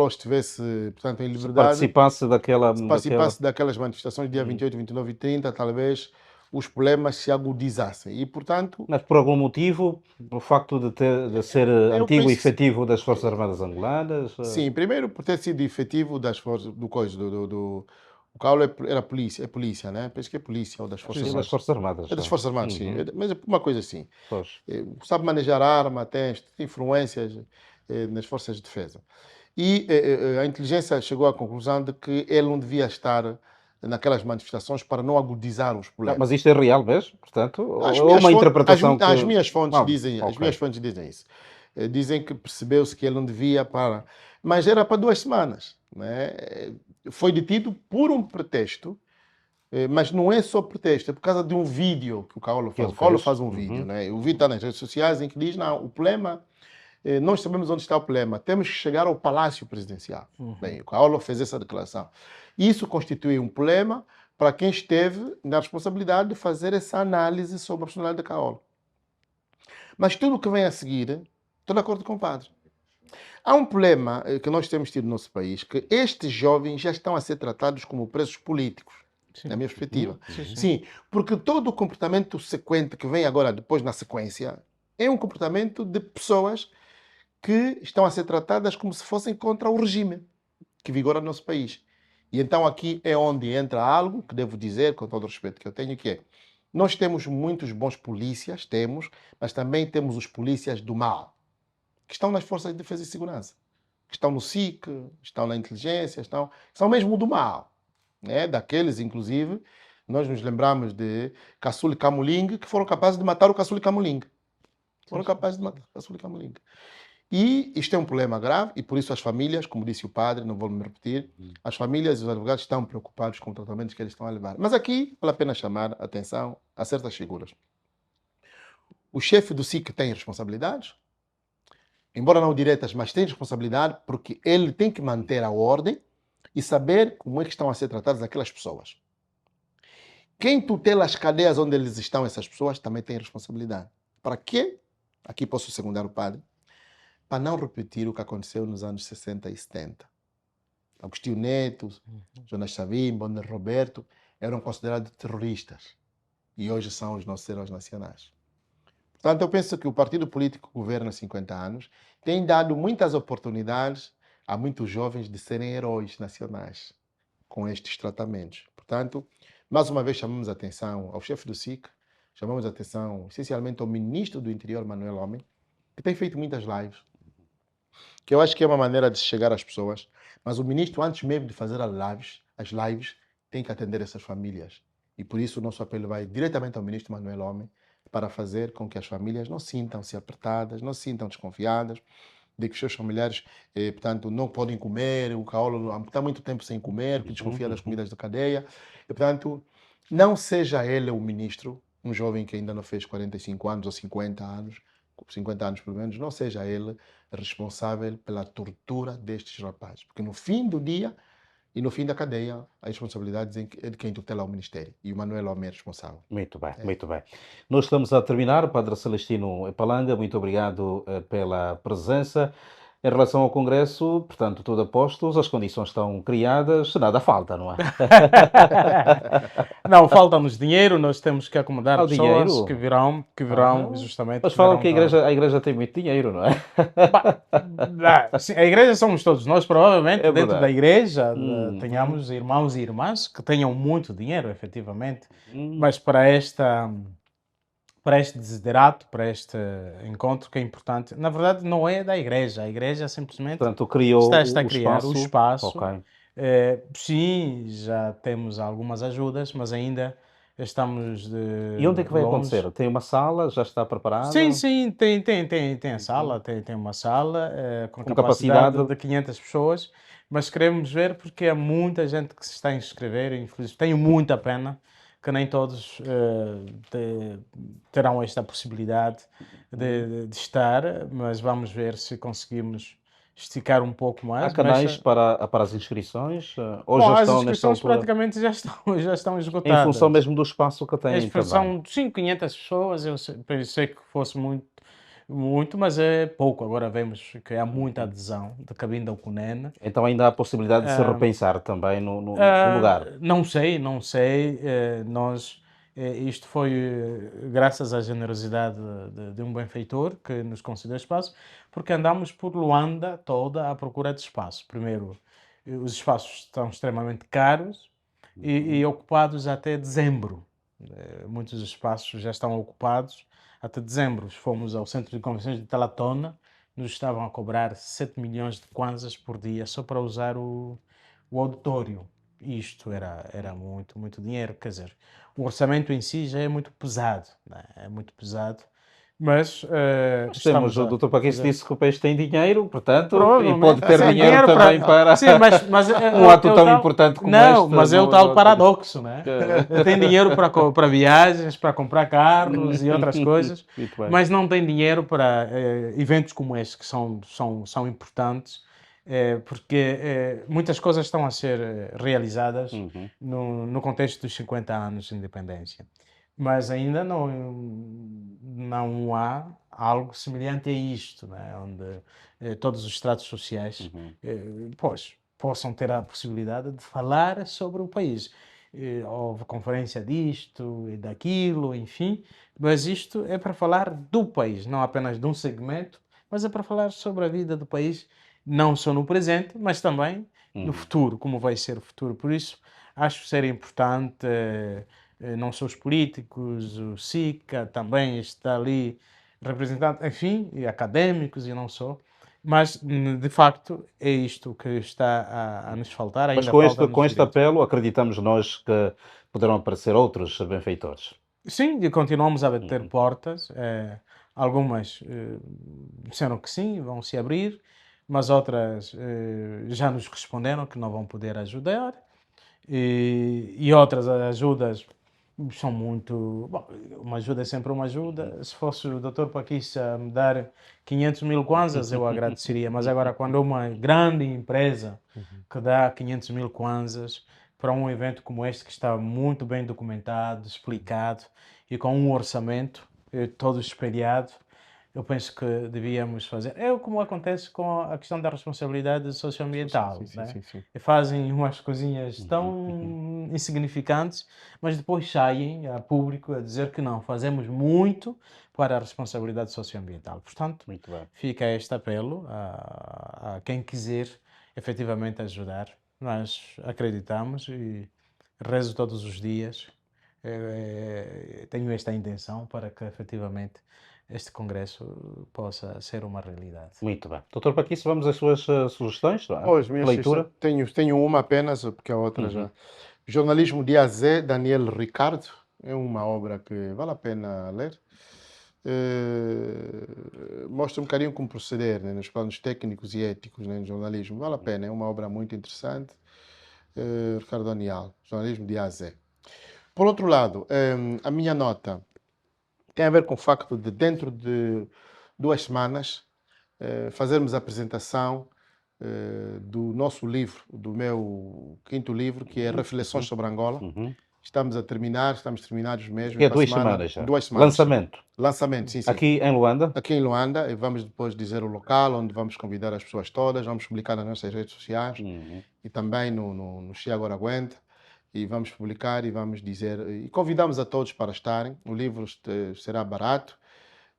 estivesse, portanto, em liberdade, Participasse daquela... se participasse daquelas manifestações dia 28, 29 e 30, talvez os problemas se agudizassem. E, portanto, Mas por algum motivo, o facto de ser antigo penso- efetivo das Forças Armadas Angolanas? sim, primeiro por ter sido efetivo das forças o Caolo era polícia, é polícia, né? Penso que é polícia ou das Forças Sim, das Armadas. Forças Armadas. É das Forças Armadas, sim. Mas é uma coisa assim. Pois. Sabe manejar arma, tem influências nas forças de defesa. E a inteligência chegou à conclusão de que ele não devia estar naquelas manifestações para não agudizar os problemas. Mas isto é real mesmo? Portanto, As ou minhas uma fontes- interpretação as que... minhas fontes Ah, dizem, as ok. minhas fontes dizem isso. Dizem que percebeu-se que ele não devia para, mas era para 2 semanas, né? Foi detido por um pretexto, mas não é só pretexto, é por causa de um vídeo que o Caolo faz. ele O Caolo fez. faz um vídeo, né? O vídeo está nas redes sociais em que diz, não, o problema, nós sabemos onde está o problema, temos que chegar ao Palácio Presidencial. Bem, o Caolo fez essa declaração. Isso constitui um problema para quem esteve na responsabilidade de fazer essa análise sobre a personalidade de Caolo. Mas tudo o que vem a seguir, estou de acordo com o padre. Há um problema que nós temos tido no nosso país, que estes jovens já estão a ser tratados como presos políticos, na minha perspectiva. Sim, porque todo o comportamento sequente que vem agora, depois na sequência, é um comportamento de pessoas que estão a ser tratadas como se fossem contra o regime que vigora no nosso país. E então aqui é onde entra algo que devo dizer, com todo o respeito que eu tenho, que é, nós temos muitos bons polícias, mas também temos os polícias do mal, que estão nas forças de defesa e segurança. que estão no SIC, estão na inteligência, são mesmo do mal, né? Daqueles, inclusive, nós nos lembramos de Caçula e Camuling, que foram capazes de matar o Caçula e Camuling. Foram capazes de matar o Caçula e Camuling. E isto é um problema grave, e por isso as famílias, como disse o padre, não vou me repetir, as famílias e os advogados estão preocupados com o tratamento que eles estão a levar. Mas aqui vale a pena chamar a atenção a certas figuras. O chefe do SIC tem responsabilidades, embora não diretas, mas tem responsabilidade porque ele tem que manter a ordem e saber como é que estão a ser tratadas aquelas pessoas. Quem tutela as cadeias onde eles estão, essas pessoas, também tem responsabilidade. Para quê? Aqui posso secundar o padre. Para não repetir o que aconteceu nos anos 60 e 70. Agostinho Neto, Jonas Savimbo, Bonner Roberto eram considerados terroristas e hoje são os nossos heróis nacionais. Portanto, eu penso que o partido político que governa há 50 anos tem dado muitas oportunidades a muitos jovens de serem heróis nacionais com estes tratamentos. Portanto, mais uma vez chamamos a atenção ao chefe do SIC, chamamos a atenção essencialmente ao ministro do Interior, Manuel Homem, que tem feito muitas lives, que eu acho que é uma maneira de chegar às pessoas, mas o ministro, antes mesmo de fazer as lives tem que atender essas famílias. E por isso o nosso apelo vai diretamente ao ministro Manuel Homem, para fazer com que as famílias não sintam-se apertadas, não se sintam desconfiadas, de que os seus familiares, portanto, não podem comer, o caolo está muito tempo sem comer, que desconfia das comidas da cadeia. E, portanto, não seja ele o ministro, um jovem que ainda não fez 45 anos ou 50 anos, 50 anos pelo menos, não seja ele responsável pela tortura destes rapazes. Porque no fim do dia e no fim da cadeia, a responsabilidade é de quem tutela o Ministério. E o Manuel Homem é responsável. Muito bem, muito bem. Nós estamos a terminar. Padre Celestino Epalanga, muito obrigado pela presença. Em relação ao Congresso, portanto, tudo a postos, as condições estão criadas, nada falta, não é? Não, falta-nos dinheiro, nós temos que acomodar Ao pessoas dinheiro? que virão justamente. Mas que falam virão que a igreja tem muito dinheiro, não é? Sim, a igreja somos todos nós, provavelmente, É dentro verdade. da igreja, tenhamos irmãos e irmãs que tenham muito dinheiro, efetivamente, mas para este desiderato, para este encontro que é importante, na verdade não é da igreja, a igreja simplesmente Portanto, criou está a o criar o espaço. Ok. Sim, já temos algumas ajudas, mas ainda estamos E onde é que vai longe. acontecer? Tem uma sala, já está preparada? Sim, tem a sala, tem uma sala com Com capacidade capacidade? de 500 pessoas, mas queremos ver porque há muita gente que se está a inscrever, e infelizmente tenho muita pena que nem todos terão esta possibilidade de estar, mas vamos ver se conseguimos esticar um pouco Há mais. canais para as inscrições? Ou Bom, já as estão nesta inscrições altura? praticamente já estão Em esgotadas. função mesmo do espaço que A têm também. expressão de 500 pessoas, eu pensei que fosse muito, mas é pouco. Agora vemos que há muita adesão de Cabinda ao Cunene. Então ainda há a possibilidade de se repensar também no lugar. Não sei. Isto foi graças à generosidade de um benfeitor que nos concedeu espaço, porque andamos por Luanda toda à procura de espaço. Primeiro, os espaços estão extremamente caros e ocupados até dezembro. Muitos espaços já estão ocupados até dezembro. Fomos ao Centro de Convenções de Talatona, nos estavam a cobrar 7 milhões de kwanzas por dia só para usar o auditório. Isto era muito dinheiro. Quer dizer, o orçamento em si já é muito pesado, né? É muito pesado. Mas Nós temos, o Dr. Paquis disse que o país tem dinheiro, portanto, e pode ter sim, dinheiro também para Sim, mas um ato tão importante como este. Não, mas é o tal paradoxo, né? Tem dinheiro para viagens, para comprar carros e outras coisas, mas não tem dinheiro para eventos como este, que são importantes, porque muitas coisas estão a ser realizadas no contexto dos 50 anos de independência. Mas ainda não há algo semelhante a isto, né? Onde todos os estratos sociais possam ter a possibilidade de falar sobre o país. Houve conferência disto e daquilo, enfim, mas isto é para falar do país, não apenas de um segmento, mas é para falar sobre a vida do país, não só no presente, mas também no futuro, como vai ser o futuro. Por isso, acho ser importante... não só os políticos, o SICA também está ali representado, enfim, e académicos e não só, Mas, de facto, é isto que está a nos faltar, Mas ainda com falta-nos com este direito. apelo, acreditamos nós que poderão aparecer outros benfeitores. Sim, e continuamos a bater Uhum. portas. Algumas disseram que sim, vão se abrir, mas outras já nos responderam que não vão poder ajudar. E outras ajudas são muito. Bom, uma ajuda é sempre uma ajuda. Se fosse o Dr. Paquissa a me dar 500 mil kwanzas, eu agradeceria. Mas agora, quando uma grande empresa que dá 500 mil kwanzas para um evento como este, que está muito bem documentado, explicado e com um orçamento todo espelhado, eu penso que devíamos fazer. É como acontece com a questão da responsabilidade socioambiental, Sim, sim, né? sim, sim. E fazem umas coisinhas Uhum, uhum. tão insignificantes, mas depois saem a público a dizer que não, fazemos muito para a responsabilidade socioambiental. Portanto, Muito bem. fica este apelo a quem quiser efetivamente ajudar. Nós acreditamos e rezo todos os dias. Tenho esta intenção para que efetivamente este congresso possa ser uma realidade. Muito bem. Doutor Paquice, vamos às suas sugestões, não é? Pois, minha sugestão, Leitura. tenho uma apenas, porque a outra Uhum. já. Jornalismo de A a Z, Daniel Ricardo. É uma obra que vale a pena ler. Mostra um bocadinho como proceder, né, nos planos técnicos e éticos, né, no jornalismo. Vale a pena, é uma obra muito interessante. Ricardo Daniel, Jornalismo de A a Z. Por outro lado, a minha nota tem a ver com o facto de, dentro de 2 semanas, fazermos a apresentação do nosso livro, do meu quinto livro, que é Reflexões Uhum. sobre Angola. Uhum. Estamos terminados mesmo, Que e é para a 2 semanas já. 2 semanas. Lançamento. Lançamento, sim, sim. Aqui em Luanda. Aqui em Luanda, e vamos depois dizer o local onde vamos convidar as pessoas todas, vamos publicar nas nossas redes sociais Uhum. e também no Xia Agora Aguenta, e vamos publicar e vamos dizer, e convidamos a todos para estarem. O livro será barato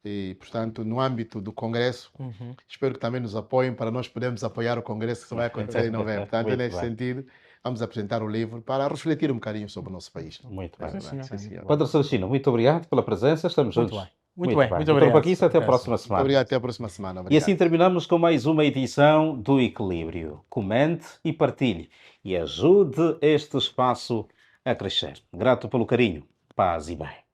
e, portanto, no âmbito do Congresso, Uhum. espero que também nos apoiem para nós podermos apoiar o Congresso que vai acontecer em novembro. Portanto, Muito nesse bem. sentido, vamos apresentar o livro para refletir um bocadinho sobre o nosso país. Muito bem. Sim, senhor. Sim, senhor. Padre Celestino, muito obrigado pela presença. Estamos Muito juntos. bem. Muito bem. Muito Doutor obrigado, Paquice, até a Cássio. próxima Muito semana. obrigado, até a próxima semana. E Obrigado. assim terminamos com mais uma edição do Equilíbrio. Comente e partilhe e ajude este espaço a crescer. Grato pelo carinho. Paz e bem.